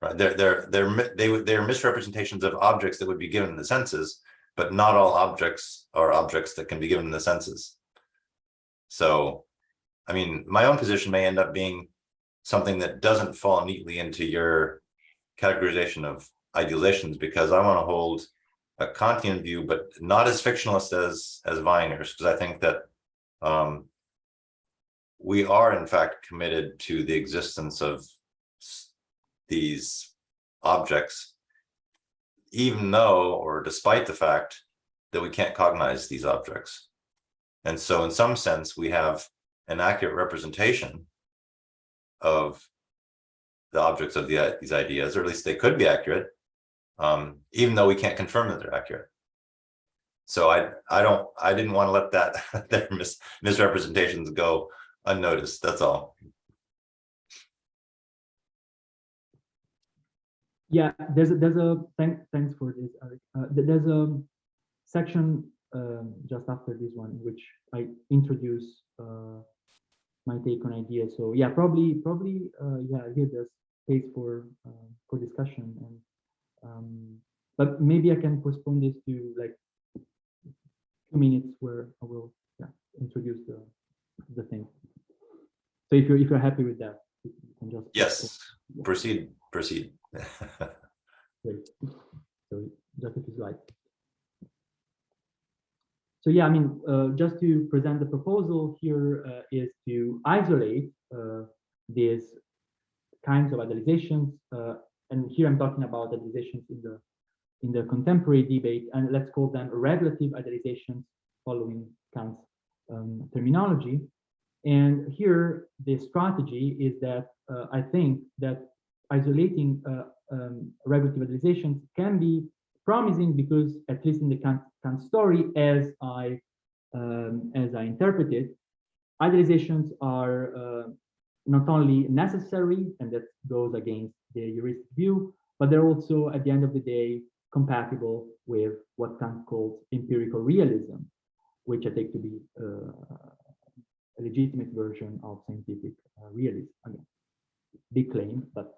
Right? They're misrepresentations of objects that would be given in the senses, but not all objects are objects that can be given in the senses. So, I mean, my own position may end up being something that doesn't fall neatly into your categorization of idealizations, because I want to hold a Kantian view, but not as fictionalist as Weiner's, because I think that we are in fact committed to the existence of these objects, even though, or despite the fact that we can't cognize these objects. And so in some sense, we have an accurate representation of the objects of these ideas, or at least they could be accurate, even though we can't confirm that they're accurate. So I didn't want to let that their misrepresentations go unnoticed. That's all. Yeah, there's a thanks for this, Eric. There's a section just after this one in which I introduce my take on ideas. So yeah, probably yeah, here there's space for discussion, and but maybe I can postpone this to like 2 minutes where I will introduce the thing. So if you're happy with that, you can just proceed. Great. So just if you like. So yeah, I mean, just to present the proposal here is to isolate these kinds of idealizations, and here I'm talking about idealizations in the contemporary debate, and let's call them regulative idealizations following Kant's terminology. And here the strategy is that I think that isolating regulative idealizations can be promising, because at least in the Kant story, as I interpret it, idealizations are not only necessary, and that goes against the heuristic view, but they're also, at the end of the day, compatible with what Kant calls empirical realism, which I take to be a legitimate version of scientific realism. Again, big claim, but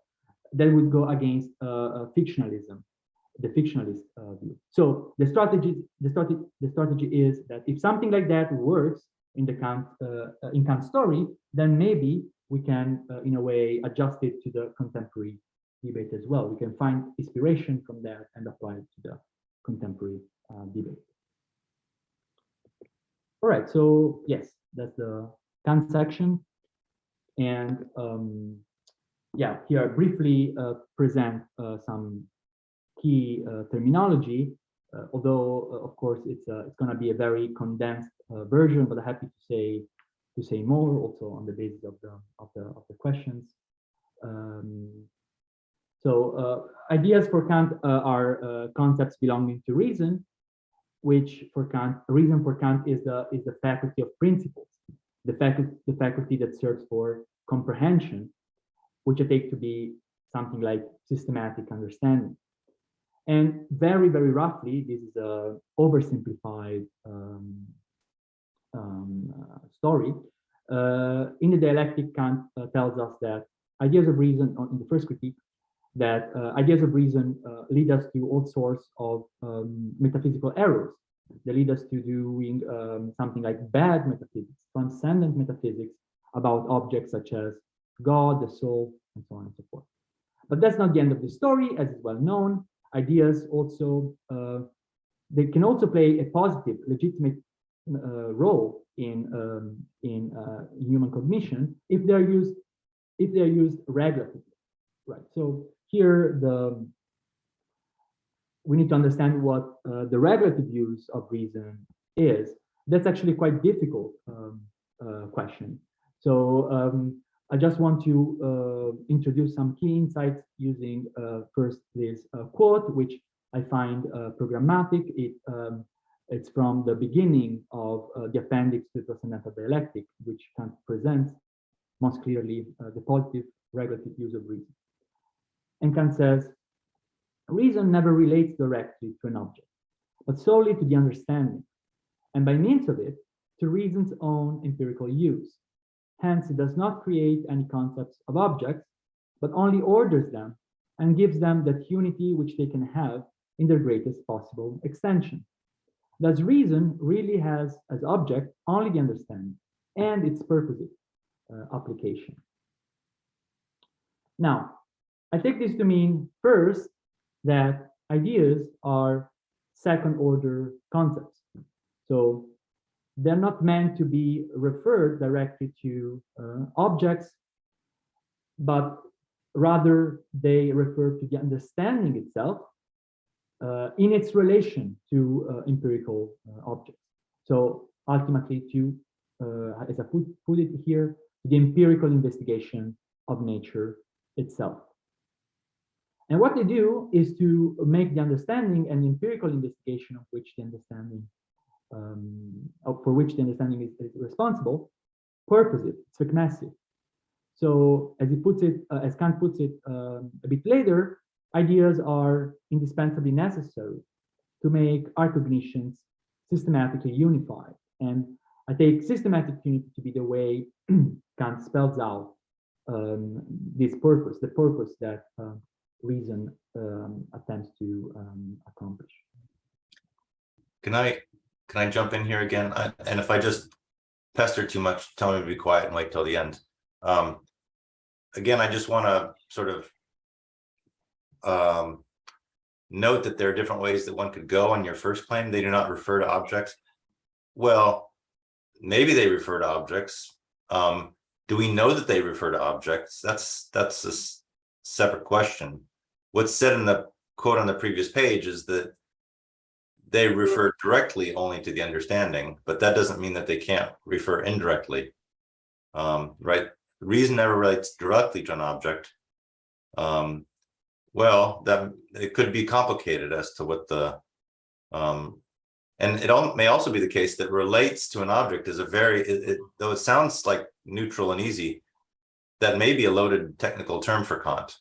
that would go against fictionalism, the fictionalist view. So the strategy is that if something like that works in the Kant story, then maybe we can, in a way, adjust it to the contemporary debate as well. We can find inspiration from that and apply it contemporary debate. All right, so yes, that's the Kant section. And yeah, here I briefly present some key terminology, although of course it's going to be a very condensed version, but I'm happy to say more also on the basis of the questions. So ideas for Kant are concepts belonging to reason, which for Kant, reason for Kant is the faculty of principles, the faculty that serves for comprehension, which I take to be something like systematic understanding. And very, very roughly, this is a oversimplified story. In the dialectic, Kant tells us that ideas of reason, in the first critique, that ideas of reason lead us to all sorts of metaphysical errors. They lead us to doing something like bad metaphysics, transcendent metaphysics about objects such as God, the soul, and so on and so forth. But that's not the end of the story, as is well known. Ideas also, they can also play a positive, legitimate role in human cognition if they're used regulatively, right? So here we need to understand what the regulative use of reason is. That's actually quite difficult question. So I just want to introduce some key insights using first this quote, which I find programmatic. It's from the beginning of the appendix to Transcendental Dialectic, which Kant presents most clearly the positive regulative use of reason. And Kant says, reason never relates directly to an object, but solely to the understanding, and by means of it, to reason's own empirical use. Hence, it does not create any concepts of objects, but only orders them and gives them that unity which they can have in their greatest possible extension. Thus, reason really has as object only the understanding and its purposive application. Now, I take this to mean, first, that ideas are second-order concepts. So they're not meant to be referred directly to objects, but rather they refer to the understanding itself in its relation to empirical objects. So ultimately to, as I put it here, the empirical investigation of nature itself. And what they do is to make the understanding and the empirical investigation of which the understanding for which the understanding is responsible, purposive, Spagnesi. So as he puts it, as Kant puts it a bit later, ideas are indispensably necessary to make our cognitions systematically unified. And I take systematic unity to be the way Kant spells out this purpose, the purpose that reason attempts to accomplish. Can I jump in here again? And if I just pester too much, tell me to be quiet and wait till the end. Again, I just want to sort of note that there are different ways that one could go on your first claim. They do not refer to objects. Well, maybe they refer to objects. Do we know that they refer to objects? That's a separate question. What's said in the quote on the previous page is that they refer directly only to the understanding, but that doesn't mean that they can't refer indirectly, right? Reason never relates directly to an object. Well, that it could be complicated as to what the, and it may also be the case that relates to an object is a very, though it sounds like neutral and easy, that may be a loaded technical term for Kant,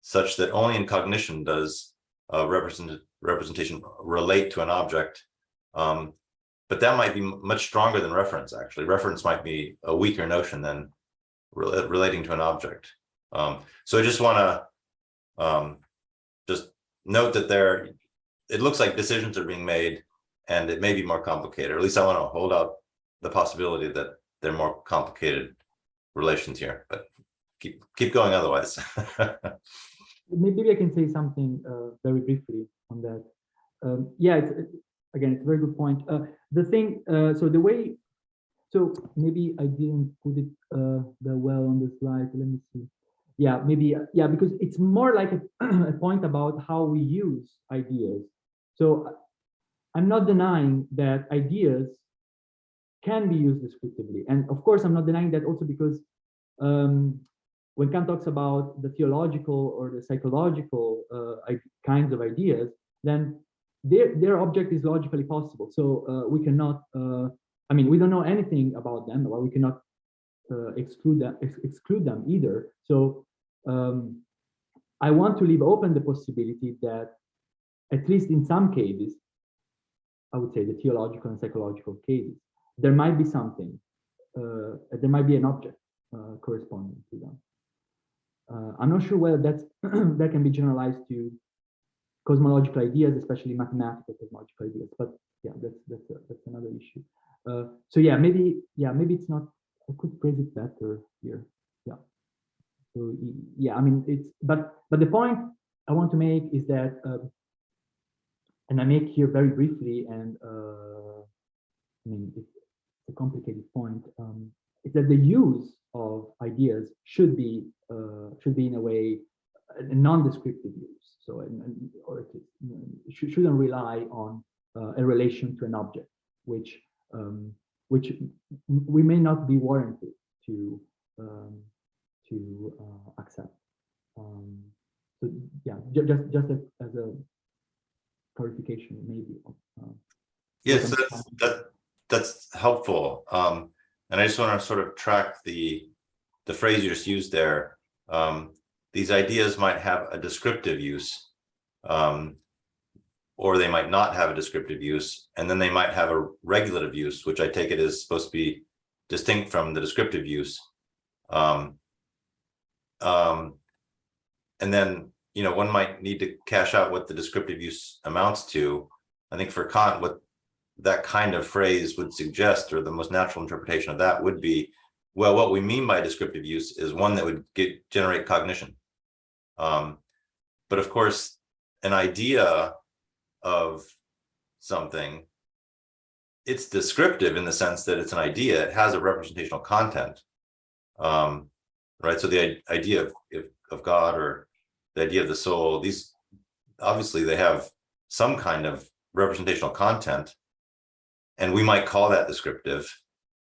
such that only in cognition does representation relate to an object, but that might be much stronger than reference. Actually, reference might be a weaker notion than relating to an object. So I just want to just note that it looks like decisions are being made, and it may be more complicated. Or at least I want to hold out the possibility that there are more complicated relations here. But keep going otherwise. maybe I can say something very briefly on that. Yeah, again, it's a very good point. The thing, so the way, so maybe I didn't put it that well on the slide. Let me see. Yeah, maybe, yeah, because it's more like a point about how we use ideas. So I'm not denying that ideas can be used descriptively. And of course, I'm not denying that also because when Kant talks about the theological or the psychological kinds of ideas, then their object is logically possible. So we cannot, I mean, we don't know anything about them, or we cannot exclude them either. So I want to leave open the possibility that, at least in some cases, I would say the theological and psychological cases, there might be something, there might be an object corresponding to them. I'm not sure whether that's that can be generalized to cosmological ideas, especially mathematical cosmological ideas. But yeah, that's another issue. So yeah, maybe it's not. I could phrase it better here. Yeah. So yeah, I mean it's but the point I want to make is that, and I make here very briefly, and I mean it's a complicated point. Is that the use of ideas should be in a way a non-descriptive use. So or it shouldn't rely on a relation to an object, which we may not be warranted to accept. So yeah, just as a clarification, maybe. Yes, that's helpful. And I just want to sort of track the phrase you just used there. These ideas might have a descriptive use, or they might not have a descriptive use, and then they might have a regulative use, which I take it is supposed to be distinct from the descriptive use. And then, you know, one might need to cash out what the descriptive use amounts to. I think for Kant, what that kind of phrase would suggest, or the most natural interpretation of that would be, well, what we mean by descriptive use is one that would generate cognition. But of course, an idea of something, it's descriptive in the sense that it's an idea, it has a representational content, right? So the idea of God, or the idea of the soul, these, obviously they have some kind of representational content, and we might call that descriptive,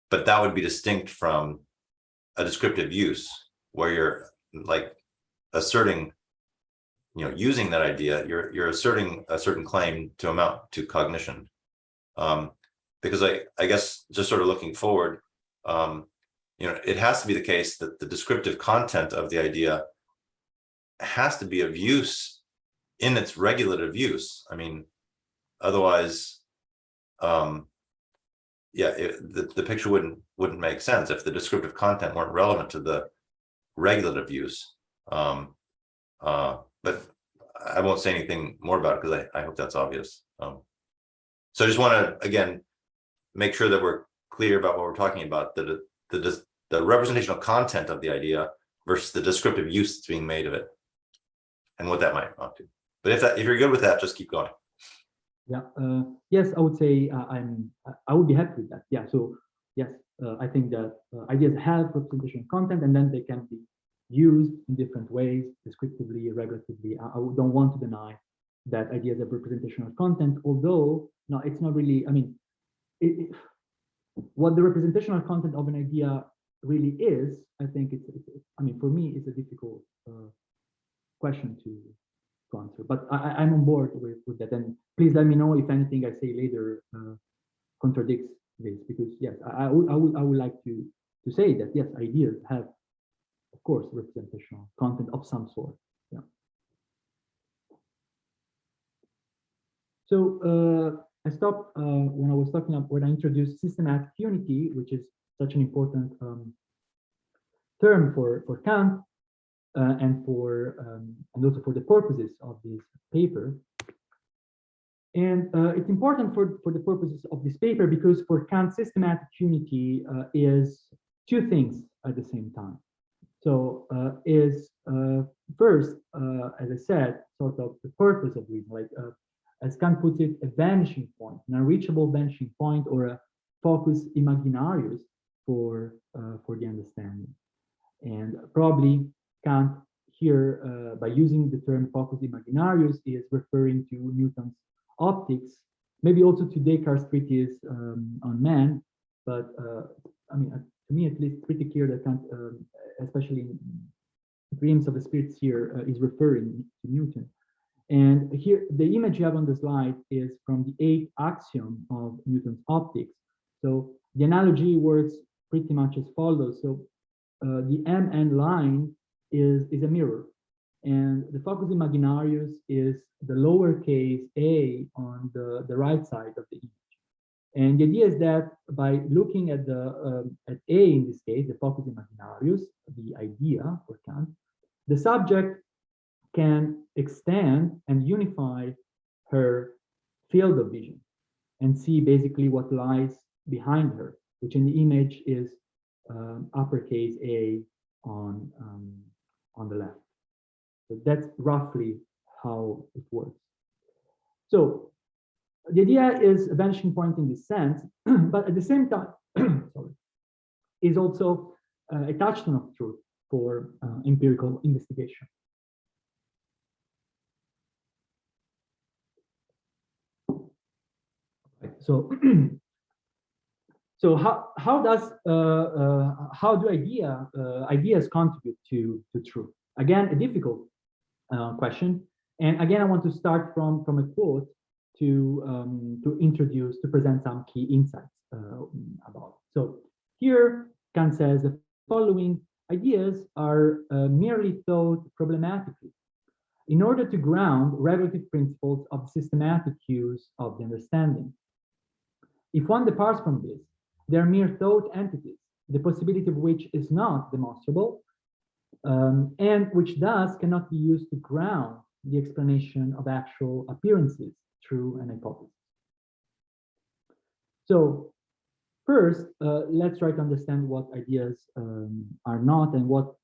but that would be distinct from a descriptive use, where you're like asserting, you know, using that idea, you're asserting a certain claim to amount to cognition. Because I guess just sort of looking forward, you know, it has to be the case that the descriptive content of the idea has to be of use in its regulative use. I mean, otherwise, yeah, the picture wouldn't make sense if the descriptive content weren't relevant to the regulative use. But I won't say anything more about it because I hope that's obvious. So I just want to, again, make sure that we're clear about what we're talking about, the representational content of the idea versus the descriptive use that's being made of it, and what that might amount to. But if you're good with that, just keep going. Yeah. Yes, I would say I would be happy with that. Yeah. So yes, I think that ideas have representational content, and then they can be used in different ways, descriptively, regulatively. I don't want to deny that ideas have representational content, although no, it's not really. I mean, what the representational content of an idea really is, I think it's I mean, for me, it's a difficult question to answer, but I'm on board with that. And please let me know if anything I say later contradicts this, because yes, I would like to say that yes, ideas have, of course, representational content of some sort. Yeah. So I stopped when I was talking about when I introduced systematic unity, which is such an important term for Kant. And also for the purposes of this paper. And it's important for the purposes of this paper because for Kant, systematic unity is two things at the same time. So is first, as I said, sort of the purpose of reason, like as Kant puts it, a vanishing point, an unreachable vanishing point, or a focus imaginarius for the understanding. And probably Kant here, by using the term focus imaginarius, is referring to Newton's optics, maybe also to Descartes' treatise on man, but I mean, to me at least, pretty clear that Kant, especially in Dreams of the Spirits here, is referring to Newton. And here, the image you have on the slide is from the 8th axiom of Newton's optics. So the analogy works pretty much as follows. So the MN line is a mirror, and the focus imaginarius is the lowercase a on the right side of the image. And the idea is that by looking at the at A in this case, the focus imaginarius, the idea for Kant, the subject can extend and unify her field of vision and see basically what lies behind her, which in the image is uppercase A on the left. So that's roughly how it works. So the idea is a vanishing point in this sense, but at the same time, sorry, is also a touchstone of truth for empirical investigation. So, so how do ideas contribute to truth? Again, a difficult question, and again, I want to start from a quote to present some key insights about it. So here, Kant says the following ideas are merely thought problematically in order to ground regulative principles of systematic use of the understanding. If one departs from this, they are mere thought entities, the possibility of which is not demonstrable, and which thus cannot be used to ground the explanation of actual appearances through an hypothesis. So first, let's try to understand what ideas are not and what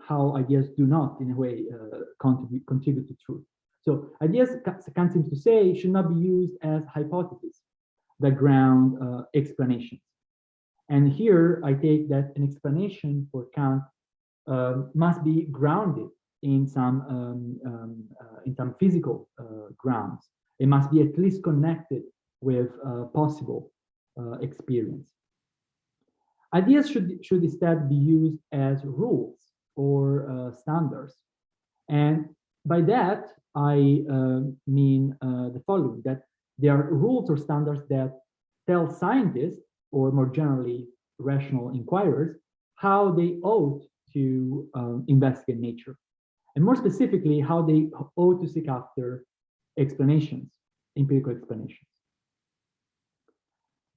how ideas do not, in a way, contribute to truth. So ideas, Kant seems to say, should not be used as hypotheses that ground explanations. And here I take that an explanation for Kant must be grounded in some physical grounds. It must be at least connected with possible experience. Ideas should instead be used as rules or standards. And by that, I mean the following, that there are rules or standards that tell scientists, or more generally, rational inquirers, how they ought to investigate nature. And more specifically, how they ought to seek after explanations, empirical explanations.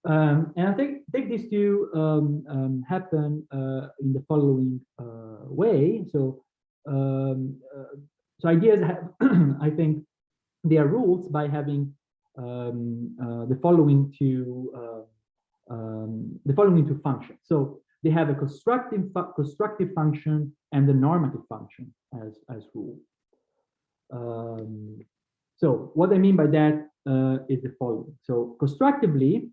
And I think these two happen in the following way. So, so ideas have, I think, they are rules by having the following two functions. So they have a constructive function and a normative function as rule. So what I mean by that is the following. So constructively,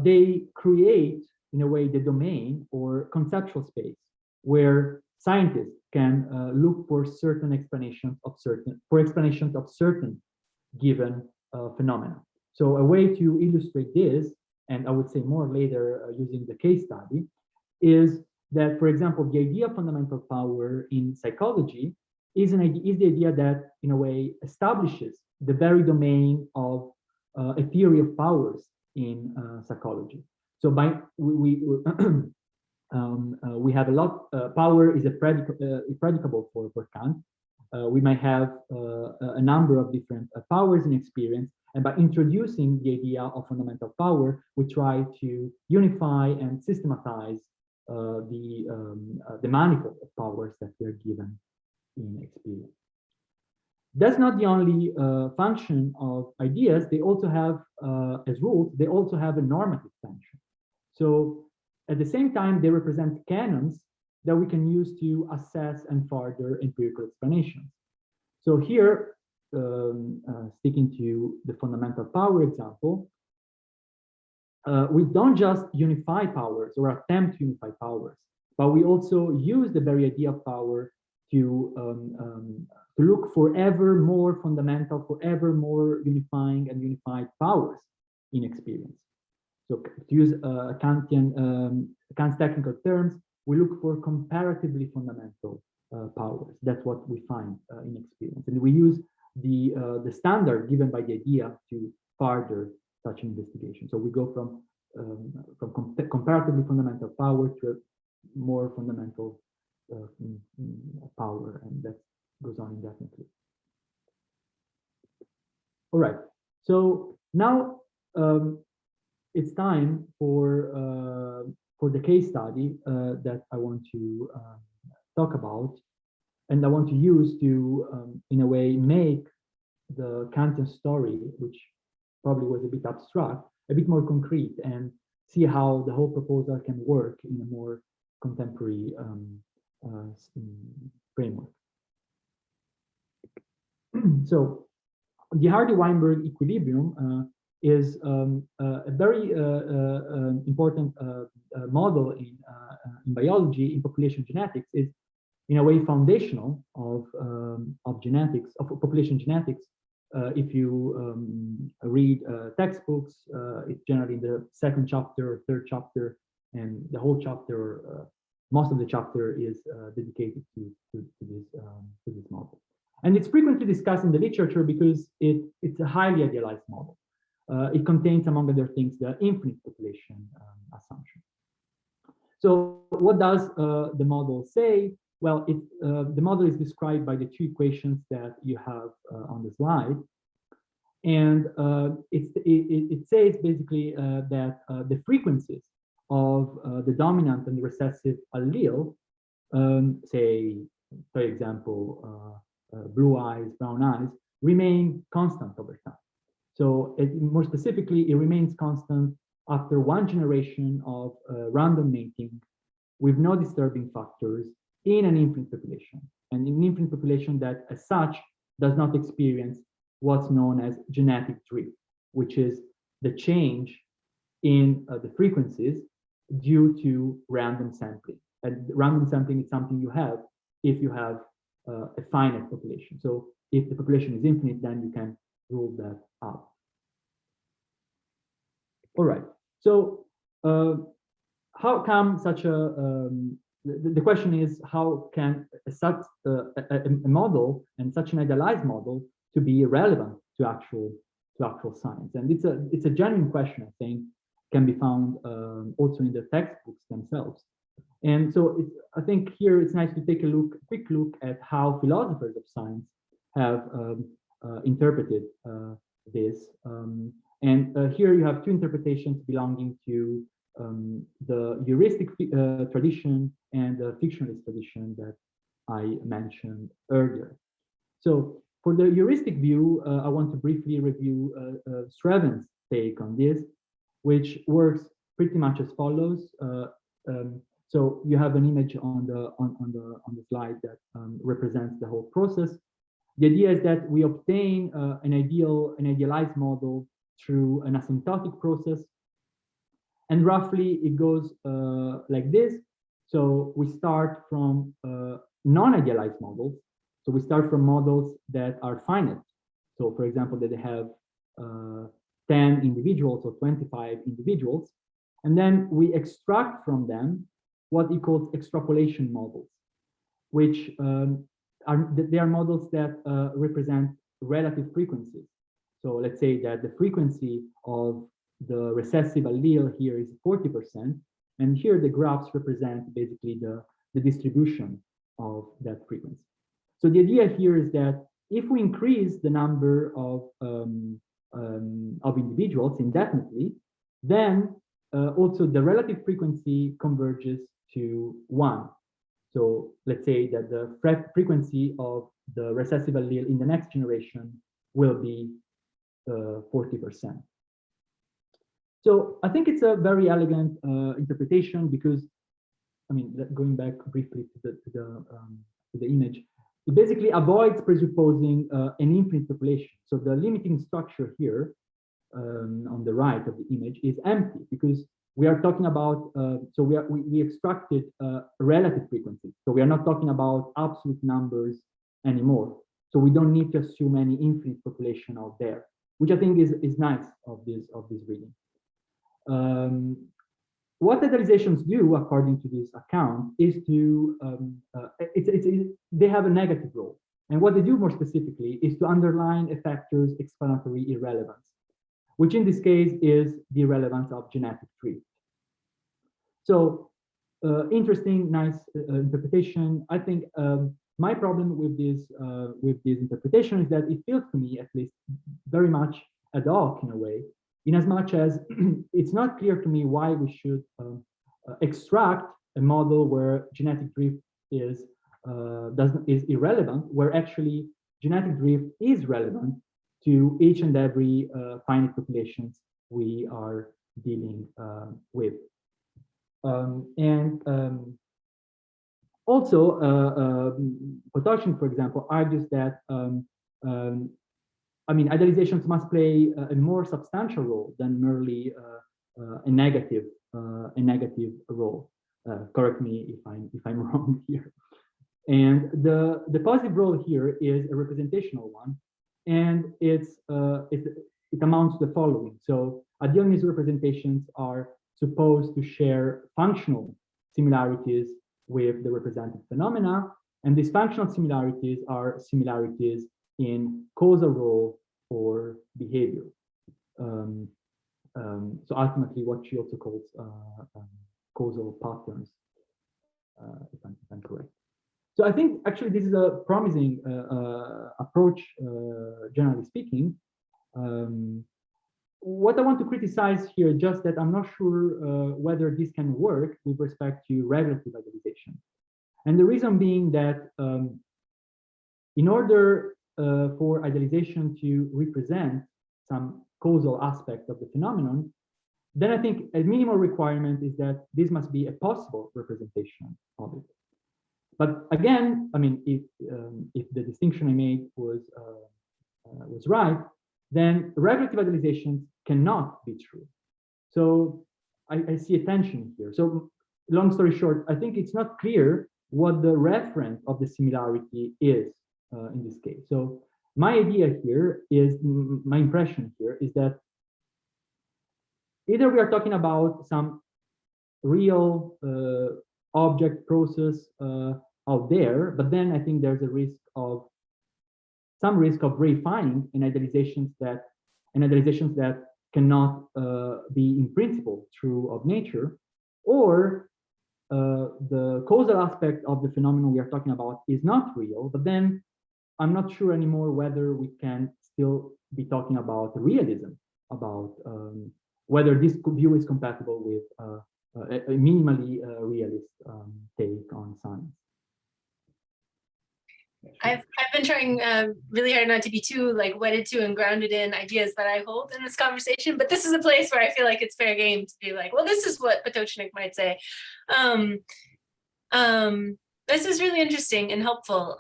they create, in a way, the domain or conceptual space where scientists can look for certain explanations of certain given phenomena. So a way to illustrate this, and I would say more later using the case study, is that, for example, the idea of fundamental power in psychology is the idea that, in a way, establishes the very domain of a theory of powers in psychology. So by we have a lot. Power is a predicable for Kant. We might have a number of different powers in experience, and by introducing the idea of fundamental power, we try to unify and systematize the manifold of powers that we're given in experience. That's not the only function of ideas. They also have, as rules, they also have a normative function. So at the same time, they represent canons that we can use to assess and further empirical explanations. So here, sticking to the fundamental power example, we don't just unify powers or attempt to unify powers, but we also use the very idea of power to look for ever more fundamental, for ever more unifying and unified powers in experience. So to use Kantian, Kant's technical terms, we look for comparatively fundamental powers. That's what we find in experience, and we use the standard given by the idea to further such an investigation. So we go from comparatively fundamental power to a more fundamental power, and that goes on indefinitely. All right, so now it's time for the case study that I want to talk about, and I want to use to, in a way, make the Kantian story, which probably was a bit abstract, a bit more concrete, and see how the whole proposal can work in a more contemporary framework. So the Hardy-Weinberg equilibrium is a very important model in biology, in population genetics. Is in a way foundational of genetics, of population genetics. If you read textbooks, it's generally the second chapter or third chapter, and the whole chapter, most of the chapter is dedicated to this model. And it's frequently discussed in the literature because it's a highly idealized model. It contains, among other things, the infinite population assumption. So what does the model say? Well, the model is described by the two equations that you have on the slide. And it says basically that the frequencies of the dominant and the recessive allele, say, for example, blue eyes, brown eyes, remain constant over time. So more specifically, it remains constant after one generation of random mating with no disturbing factors in an infinite population, and in an infinite population that as such does not experience what's known as genetic drift, which is the change in the frequencies due to random sampling. And random sampling is something you have if you have a finite population. So if the population is infinite, then you can rule that out. All right, so how come such a, the question is, how can such a model and such an idealized model to be relevant to actual science? And it's a genuine question, I think, can be found also in the textbooks themselves. And so I think here it's nice to take a quick look at how philosophers of science have interpreted this. Here you have two interpretations belonging to the heuristic tradition and the fictionalist tradition that I mentioned earlier. So for the heuristic view, I want to briefly review Sreven's take on this, which works pretty much as follows. So you have an image on the slide that represents the whole process. The idea is that we obtain an idealized model through an asymptotic process, and roughly it goes like this. So we start from non-idealized models. So we start from models that are finite. So for example, that they have 10 individuals or 25 individuals, and then we extract from them what he calls extrapolation models, which they are models that represent relative frequencies. So let's say that the frequency of the recessive allele here is 40%, and here the graphs represent basically the distribution of that frequency. So the idea here is that if we increase the number of individuals indefinitely, then also the relative frequency converges to 1. So let's say that the frequency of the recessive allele in the next generation will be 40%. So I think it's a very elegant interpretation, because going back briefly to the image, it basically avoids presupposing an infinite population. So the limiting structure here on the right of the image is empty, because we are talking about, so we extracted relative frequency. So we are not talking about absolute numbers anymore. So we don't need to assume any infinite population out there, which I think is nice of this reading. What idealizations do, according to this account, is to they have a negative role, and what they do more specifically is to underline a factor's explanatory irrelevance, which in this case is the irrelevance of genetic drift. So interesting, nice interpretation. I think my problem with this interpretation is that it feels to me, at least, very much ad hoc in a way, in as much as it's not clear to me why we should extract a model where genetic drift is irrelevant, where actually genetic drift is relevant to each and every finite populations we are dealing with. Also, Potochnik, for example, argues that idealizations must play a more substantial role than merely a negative role. Correct me if I'm wrong here. And the positive role here is a representational one, and it amounts to the following. So Idealized representations are supposed to share functional similarities with the represented phenomena, and these functional similarities are similarities in causal role or behavior. So ultimately, what she also calls causal patterns, if I'm correct. So I think actually this is a promising approach, generally speaking. What I want to criticize here, just that I'm not sure whether this can work with respect to regulative idealization. And the reason being that in order for idealization to represent some causal aspect of the phenomenon, then I think a minimal requirement is that this must be a possible representation of it. But again, if the distinction I made was right, then regulative idealizations cannot be true. So I see a tension here. So long story short, I think it's not clear what the referent of the similarity is in this case. So my idea here is, my impression here is that either we are talking about some real object process out there, but then I think there's some risk of refining an idealizations that cannot be in principle true of nature, or the causal aspect of the phenomenon we are talking about is not real, but then I'm not sure anymore whether we can still be talking about realism, about whether this view is compatible with a minimally realist take on science. I've been trying really hard not to be too wedded to and grounded in ideas that I hold in this conversation, but this is a place where I feel like it's fair game to be like, well, this is what Potochnik might say. This is really interesting and helpful.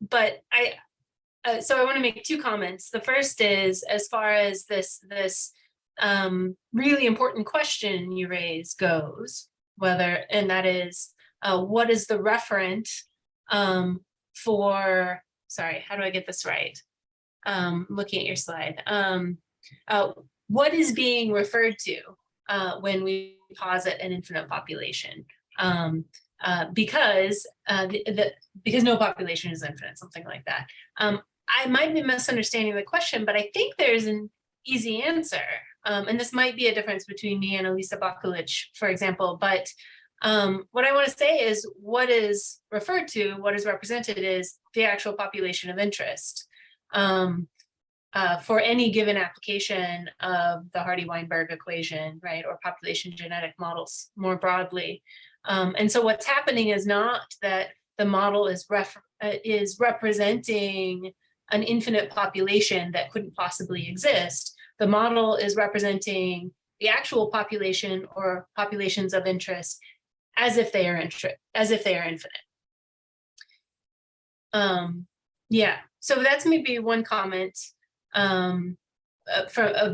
But so I want to make two comments. The first is, as far as this really important question you raise goes, and that is, what is the referent for, sorry, how do I get this right? Looking at your slide. What is being referred to when we posit an infinite population? Because no population is infinite, something like that. I might be misunderstanding the question, but I think there's an easy answer. And this might be a difference between me and Elisa Bakulich, for example, but what I want to say is what is referred to, what is represented is the actual population of interest for any given application of the Hardy-Weinberg equation, right, or population genetic models more broadly. And so what's happening is not that the model is representing an infinite population that couldn't possibly exist. The model is representing the actual population or populations of interest as if they are infinite. Yeah, so that's maybe one comment of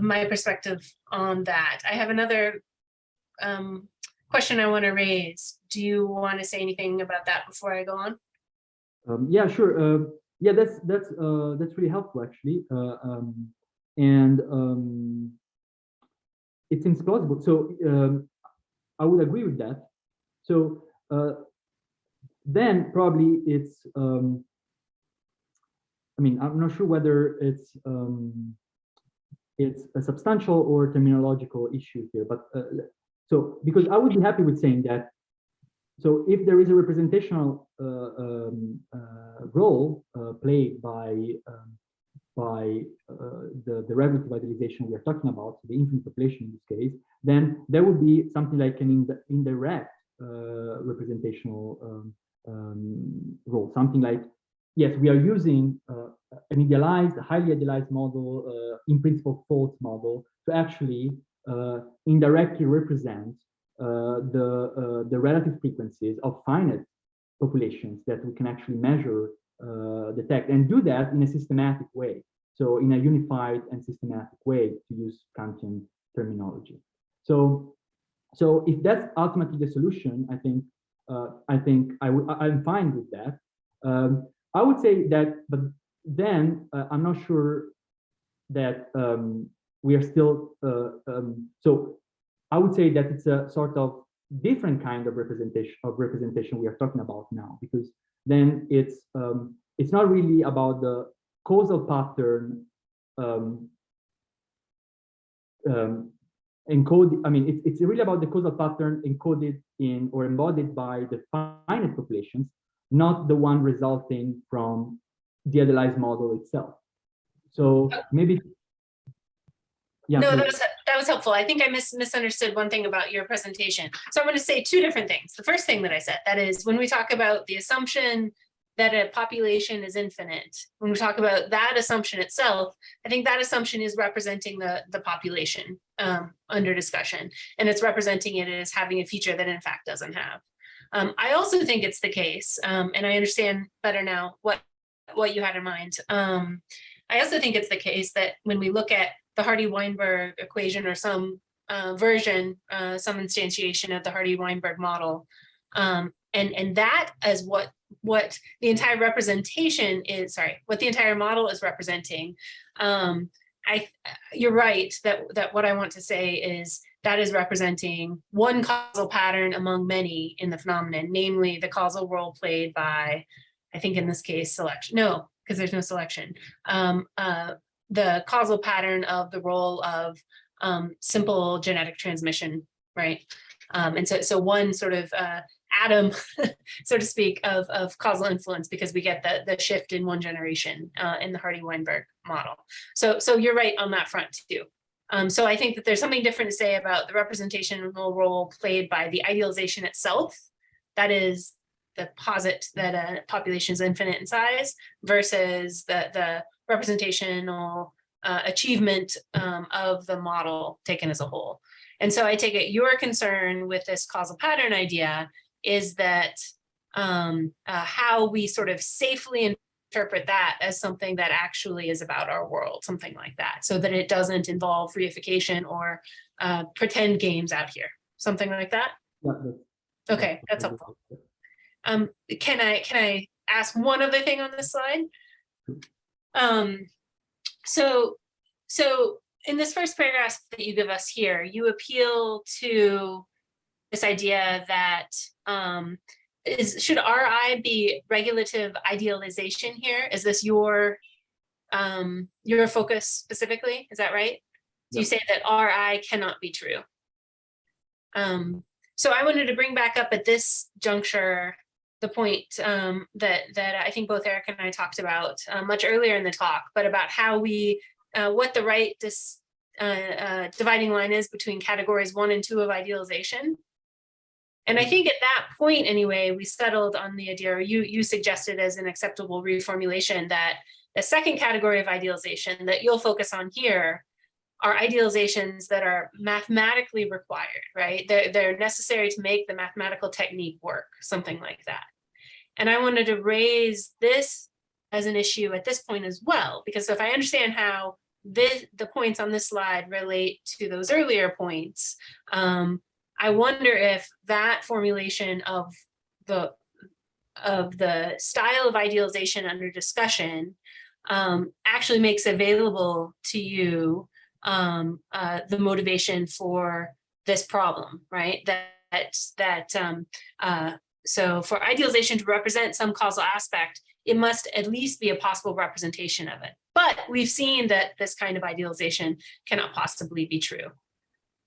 my perspective on that. I have another question I want to raise. Do you want to say anything about that before I go on? Yeah, sure. Yeah, that's really helpful actually, it seems plausible. So I would agree with that. So then probably it's. I mean, I'm not sure whether it's a substantial or terminological issue here, but so because I would be happy with saying that. So if there is a representational role played by the regulative idealization we are talking about, the infinite population in this case, then there would be something like an indirect representational role, something like, yes, we are using an idealized, highly idealized model, in principle false model, to actually indirectly represent the relative frequencies of finite populations that we can actually measure, detect, and do that in a systematic way. So in a unified and systematic way, to use Kantian terminology. So if that's ultimately the solution, I'm fine with that. I would say that, but then I'm not sure that we are still. So I would say that it's a sort of different kind of representation we are talking about now, because then it's not really about the causal pattern encoded. I mean, it's really about the causal pattern encoded in or embodied by the finite populations, not the one resulting from the idealized model itself. So maybe, yeah. No, that was helpful. I think I misunderstood one thing about your presentation. So I'm going to say two different things. The first thing that I said, that is when we talk about the assumption that a population is infinite, when we talk about that assumption itself, I think that assumption is representing the population under discussion, and it's representing it as having a feature that in fact doesn't have. I also think it's the case, and I understand better now what you had in mind. I also think it's the case that when we look at the Hardy-Weinberg equation, or some version, some instantiation of the Hardy-Weinberg model, and that as what the entire representation is, what the entire model is representing. You're right that what I want to say is that is representing one causal pattern among many in the phenomenon, namely the causal role played by, I think in this case, selection. No, because there's no selection. The causal pattern of the role of simple genetic transmission, right? And so one sort of atom, so to speak, of causal influence, because we get the shift in one generation in the Hardy-Weinberg model. So you're right on that front too. So I think that there's something different to say about the representational role played by the idealization itself, that is the posit that a population is infinite in size, versus the representational achievement of the model taken as a whole. And so I take it your concern with this causal pattern idea is that how we sort of safely interpret that as something that actually is about our world, something like that, so that it doesn't involve reification or pretend games out here, something like that. Yeah, okay, that's helpful. Can I ask one other thing on this slide? So in this first paragraph that you give us here, you appeal to this idea that should RI be regulative idealization here? Is this your focus specifically? Is that right? So you say that RI cannot be true. So I wanted to bring back up at this juncture the point that I think both Eric and I talked about much earlier in the talk, but about how we, what the right dividing line is between categories 1 and 2 of idealization. And I think at that point, anyway, we settled on the idea, or you suggested as an acceptable reformulation, that the second category of idealization that you'll focus on here are idealizations that are mathematically required, right? They're necessary to make the mathematical technique work, something like that. And I wanted to raise this as an issue at this point as well, because if I understand how the points on this slide relate to those earlier points, I wonder if that formulation of the style of idealization under discussion actually makes available to you the motivation for this problem, right? So for idealization to represent some causal aspect, it must at least be a possible representation of it. But we've seen that this kind of idealization cannot possibly be true.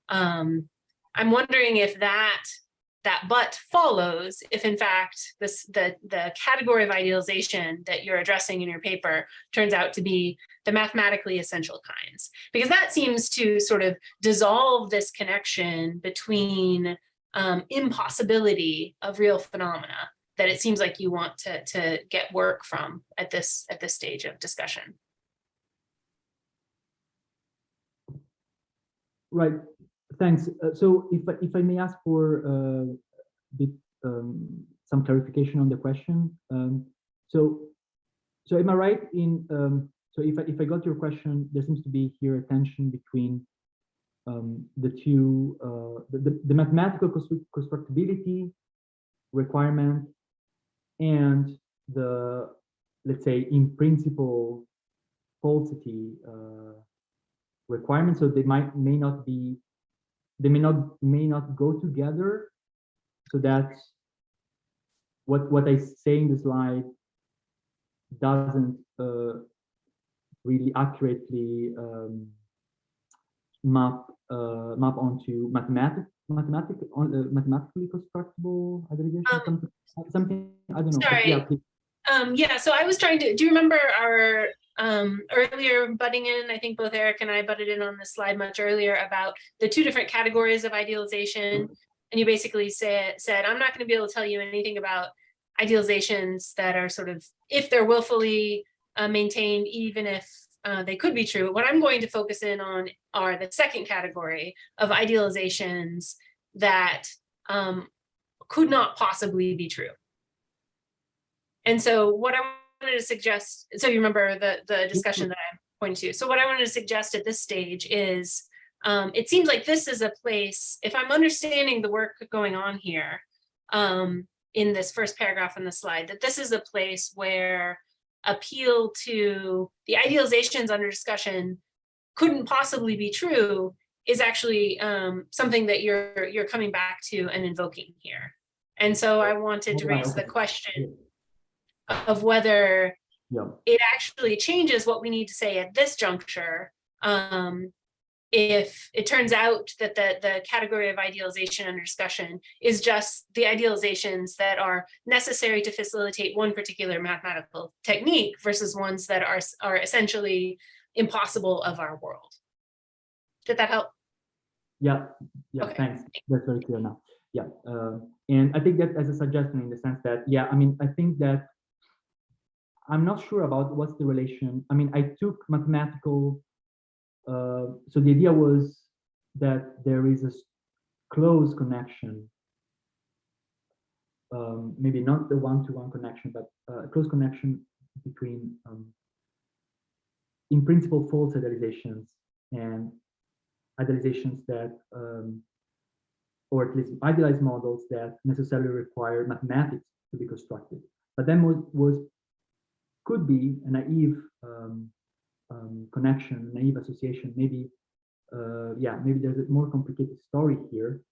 I'm wondering if that but follows if in fact the category of idealization that you're addressing in your paper turns out to be the mathematically essential kinds, because that seems to sort of dissolve this connection between impossibility of real phenomena that it seems like you want to get work from at this stage of discussion. Right. Thanks. So if I may ask for some clarification on the question. So am I right in so if I got your question, there seems to be here a tension between the two the mathematical constructibility requirement and the, let's say, in principle falsity requirement. So they may not go together, so that what I say in the slide doesn't really accurately map onto mathematically constructible idealization, something I don't know. Sorry. Yeah, please. Yeah, so I was trying to, do you remember our earlier butting in? I think both Eric and I butted in on this slide much earlier about the two different categories of idealization. And you basically said, I'm not going to be able to tell you anything about idealizations that are sort of, if they're willfully maintained, even if they could be true. What I'm going to focus in on are the second category of idealizations that could not possibly be true. And so what I wanted to suggest, so you remember the discussion that I'm pointing to. So what I wanted to suggest at this stage is, it seems like this is a place, if I'm understanding the work going on here in this first paragraph in the slide, that this is a place where appeal to the idealizations under discussion couldn't possibly be true is actually something that you're coming back to and invoking here. And so I wanted to raise the question of whether it actually changes what we need to say at this juncture if it turns out that the category of idealization under discussion is just the idealizations that are necessary to facilitate one particular mathematical technique versus ones that are essentially impossible of our world. Did that help? Yeah, okay. Thanks. That's very clear now. Yeah, and I think that as a suggestion in the sense that, yeah, I mean, I think that I'm not sure about what's the relation. I mean, I took mathematical, so the idea was that there is a close connection, maybe not the one-to-one connection, but a close connection between, in principle, false idealizations and idealizations that, or at least idealized models that necessarily require mathematics to be constructed. But then could be a naive connection, naive association. Maybe, yeah, maybe there's a more complicated story here.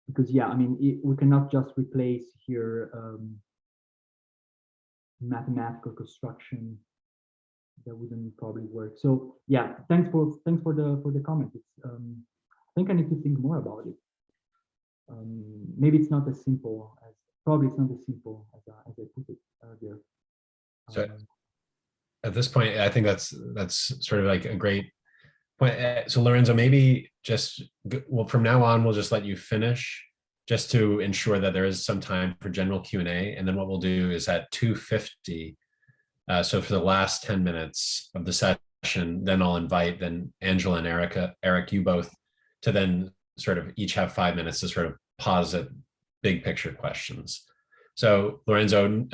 Because, yeah, I mean, we cannot just replace here mathematical construction. That wouldn't probably work. So, yeah, thanks for the comment. It's, I think I need to think more about it. Maybe it's not as simple as, probably it's not as simple as I put it there. So at this point, I think that's sort of like a great point. So Lorenzo, maybe just, well, from now on, we'll just let you finish just to ensure that there is some time for general Q&A. And then what we'll do is at 2:50, so for the last 10 minutes of the session, then I'll invite then Angela and Eric, you both, to then sort of each have 5 minutes to sort of posit big picture questions. So Lorenzo,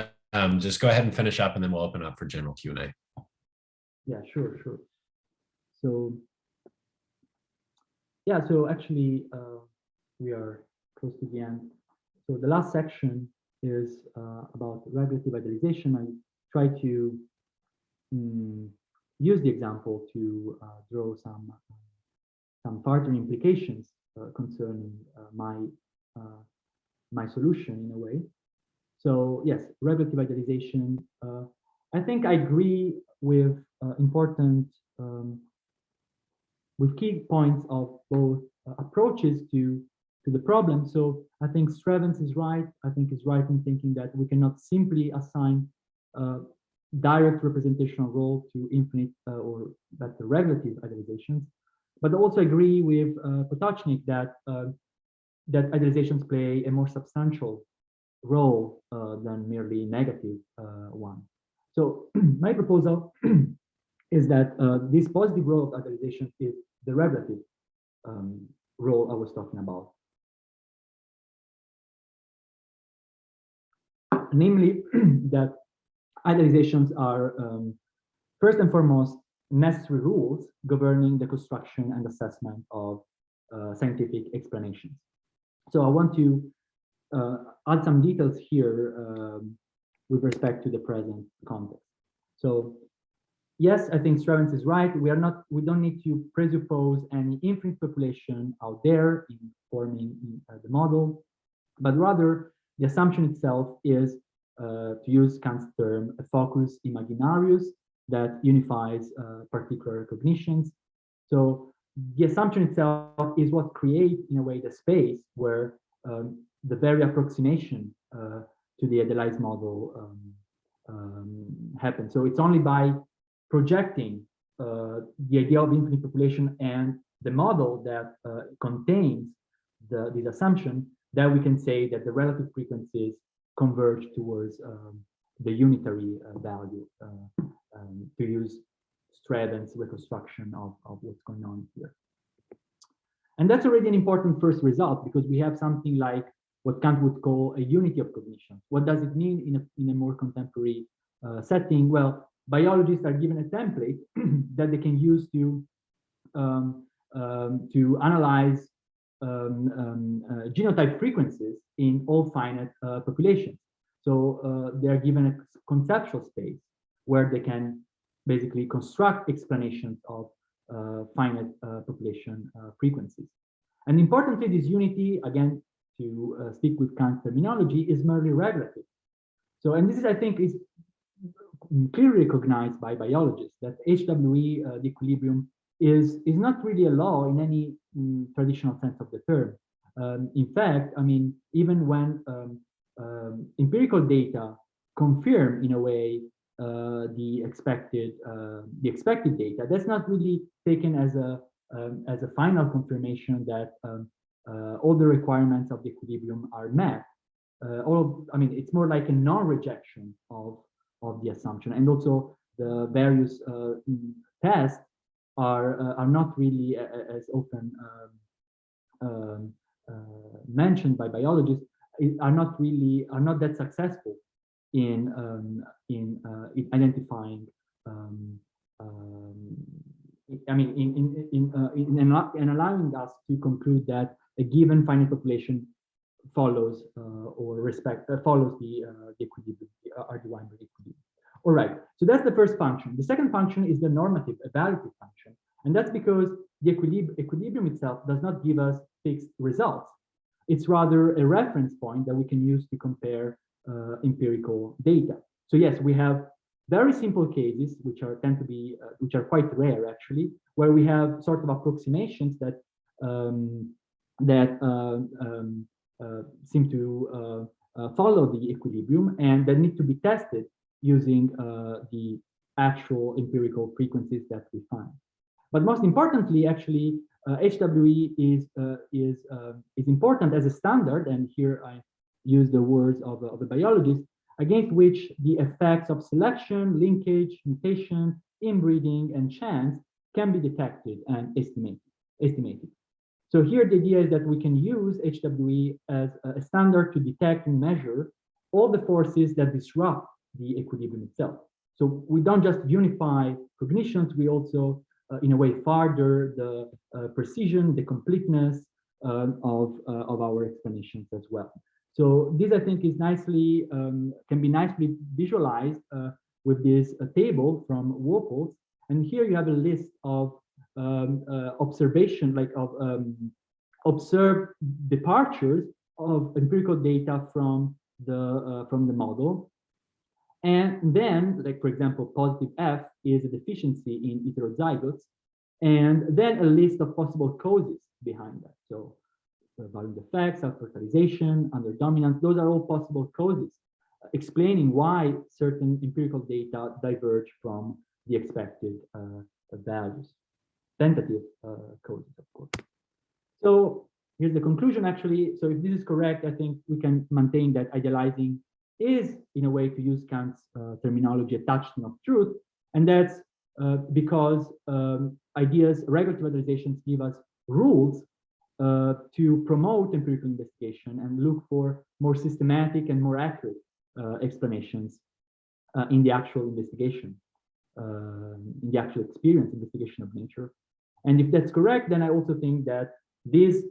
just go ahead and finish up, and then we'll open up for general Q&A. Yeah, sure. So, yeah, so actually, we are close to the end. So the last section is about regulative idealization. I try to use the example to draw some further implications concerning my solution in a way. So yes, regulative idealization. I think I agree with with key points of both approaches to the problem. So I think Strevens is right. I think he's right in thinking that we cannot simply assign direct representational role to infinite or better regulative idealizations, but also agree with Potochnik that that idealizations play a more substantial role than merely negative one. So my proposal is that this positive role of idealization is the regulative role I was talking about. Namely, that idealizations are first and foremost necessary rules governing the construction and assessment of scientific explanations. So I want to add some details here with respect to the present context. So yes, I think Strevens is right. We don't need to presuppose any infinite population out there in forming the model, but rather the assumption itself is, to use Kant's term, a focus imaginarius that unifies particular cognitions. So the assumption itself is what creates, in a way, the space where the very approximation to the idealized model happens. So it's only by projecting the idea of infinite population and the model that contains this assumption that we can say that the relative frequencies converge towards the unitary value, to use Strevens' reconstruction of what's going on here. And that's already an important first result, because we have something like what Kant would call a unity of cognition. What does it mean in a more contemporary setting? Well, biologists are given a template that they can use to analyze genotype frequencies in all finite populations. So they're given a conceptual space where they can basically construct explanations of finite population frequencies. And importantly, this unity, again, to stick with Kant's terminology, is merely regulative. So, and this is, I think, is clearly recognized by biologists, that HWE, the equilibrium, is not really a law in any traditional sense of the term. In fact, I mean, even when empirical data confirm, in a way, the expected data, that's not really taken as a final confirmation that all the requirements of the equilibrium are met. I mean, it's more like a non-rejection of the assumption, and also the various tests are not really as often mentioned by biologists, are not that successful in identifying I mean in allowing us to conclude that a given finite population follows follows the equilibrium, R-defined equilibrium. All right, so that's the first function. The second function is the normative, evaluative function, and that's because the equilibrium itself does not give us fixed results. It's rather a reference point that we can use to compare empirical data. So yes, we have very simple cases, which tend to be which are quite rare actually, where we have sort of approximations that seem to follow the equilibrium and that need to be tested using the actual empirical frequencies that we find. But most importantly, actually, HWE is important as a standard, and here I use the words of a biologist, against which the effects of selection, linkage, mutation, inbreeding, and chance can be detected and estimated. So here the idea is that we can use HWE as a standard to detect and measure all the forces that disrupt the equilibrium itself. So we don't just unify cognitions, we also, in a way, further the precision, the completeness of our explanations as well. So this, I think, is nicely can be nicely visualized with this table from Watkins. And here you have a list of observation, like of observed departures of empirical data from the model. And then, like, for example, positive F is a deficiency in heterozygotes, and then a list of possible causes behind that. So volume defects, self-fertilization, underdominance, those are all possible causes explaining why certain empirical data diverge from the expected values, tentative causes, of course. So here's the conclusion, actually. So if this is correct, I think we can maintain that idealizing is, in a way, to use Kant's terminology, a touchstone of truth. And that's because regulative idealizations give us rules to promote empirical investigation and look for more systematic and more accurate explanations in the actual investigation, in the actual experience investigation of nature. And if that's correct, then I also think that this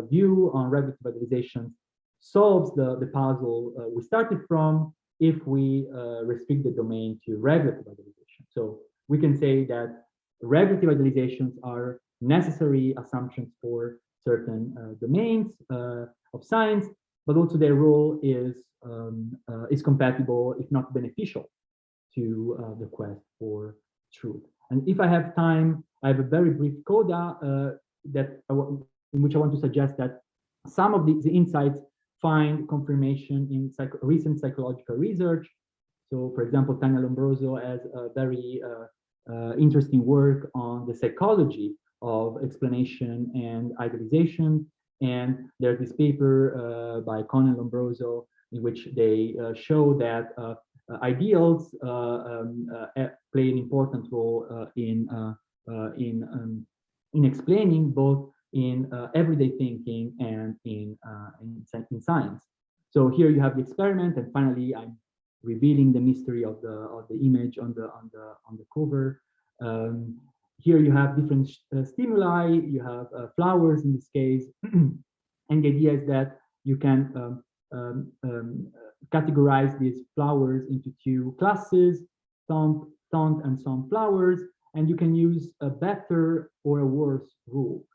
view on regulative idealization solves the puzzle we started from if we restrict the domain to regulative idealization. So we can say that regulative idealizations are necessary assumptions for certain domains of science, but also their role is compatible, if not beneficial, to the quest for truth. And if I have time, I have a very brief coda in which I want to suggest that some of the insights find confirmation in recent psychological research. So, for example, Tania Lombroso has a very interesting work on the psychology of explanation and idealization. And there's this paper by Cohn and Lombroso in which they show that ideals play an important role in explaining both in everyday thinking and in science. So here you have the experiment, and finally I'm revealing the mystery of the image on the cover. Here you have different stimuli. You have flowers in this case, and the idea is that you can categorize these flowers into two classes: thorn and sunflowers, and you can use a better or a worse rule.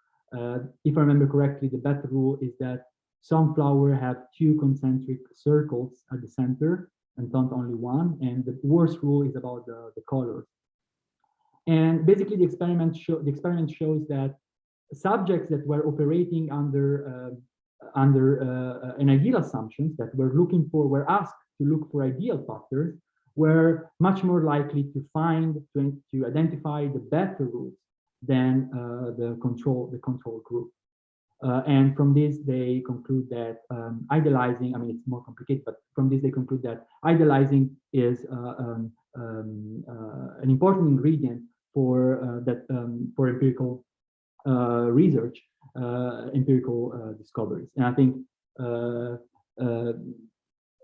If I remember correctly, the better rule is that sunflower have two concentric circles at the center and thorn only one, and the worst rule is about the colors. And basically, the experiment shows that subjects that were operating under an ideal assumptions that were asked to look for ideal factors were much more likely to identify the better rules than the control group. And from this, they conclude that idealizing, I mean, it's more complicated, but from this, they conclude that idealizing is an important ingredient for empirical research, empirical discoveries. And I think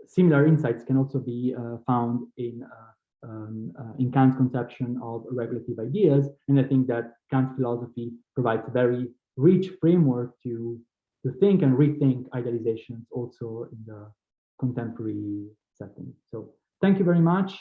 similar insights can also be found in Kant's conception of regulative ideas. And I think that Kant's philosophy provides a very rich framework to think and rethink idealizations also in the contemporary setting. So thank you very much.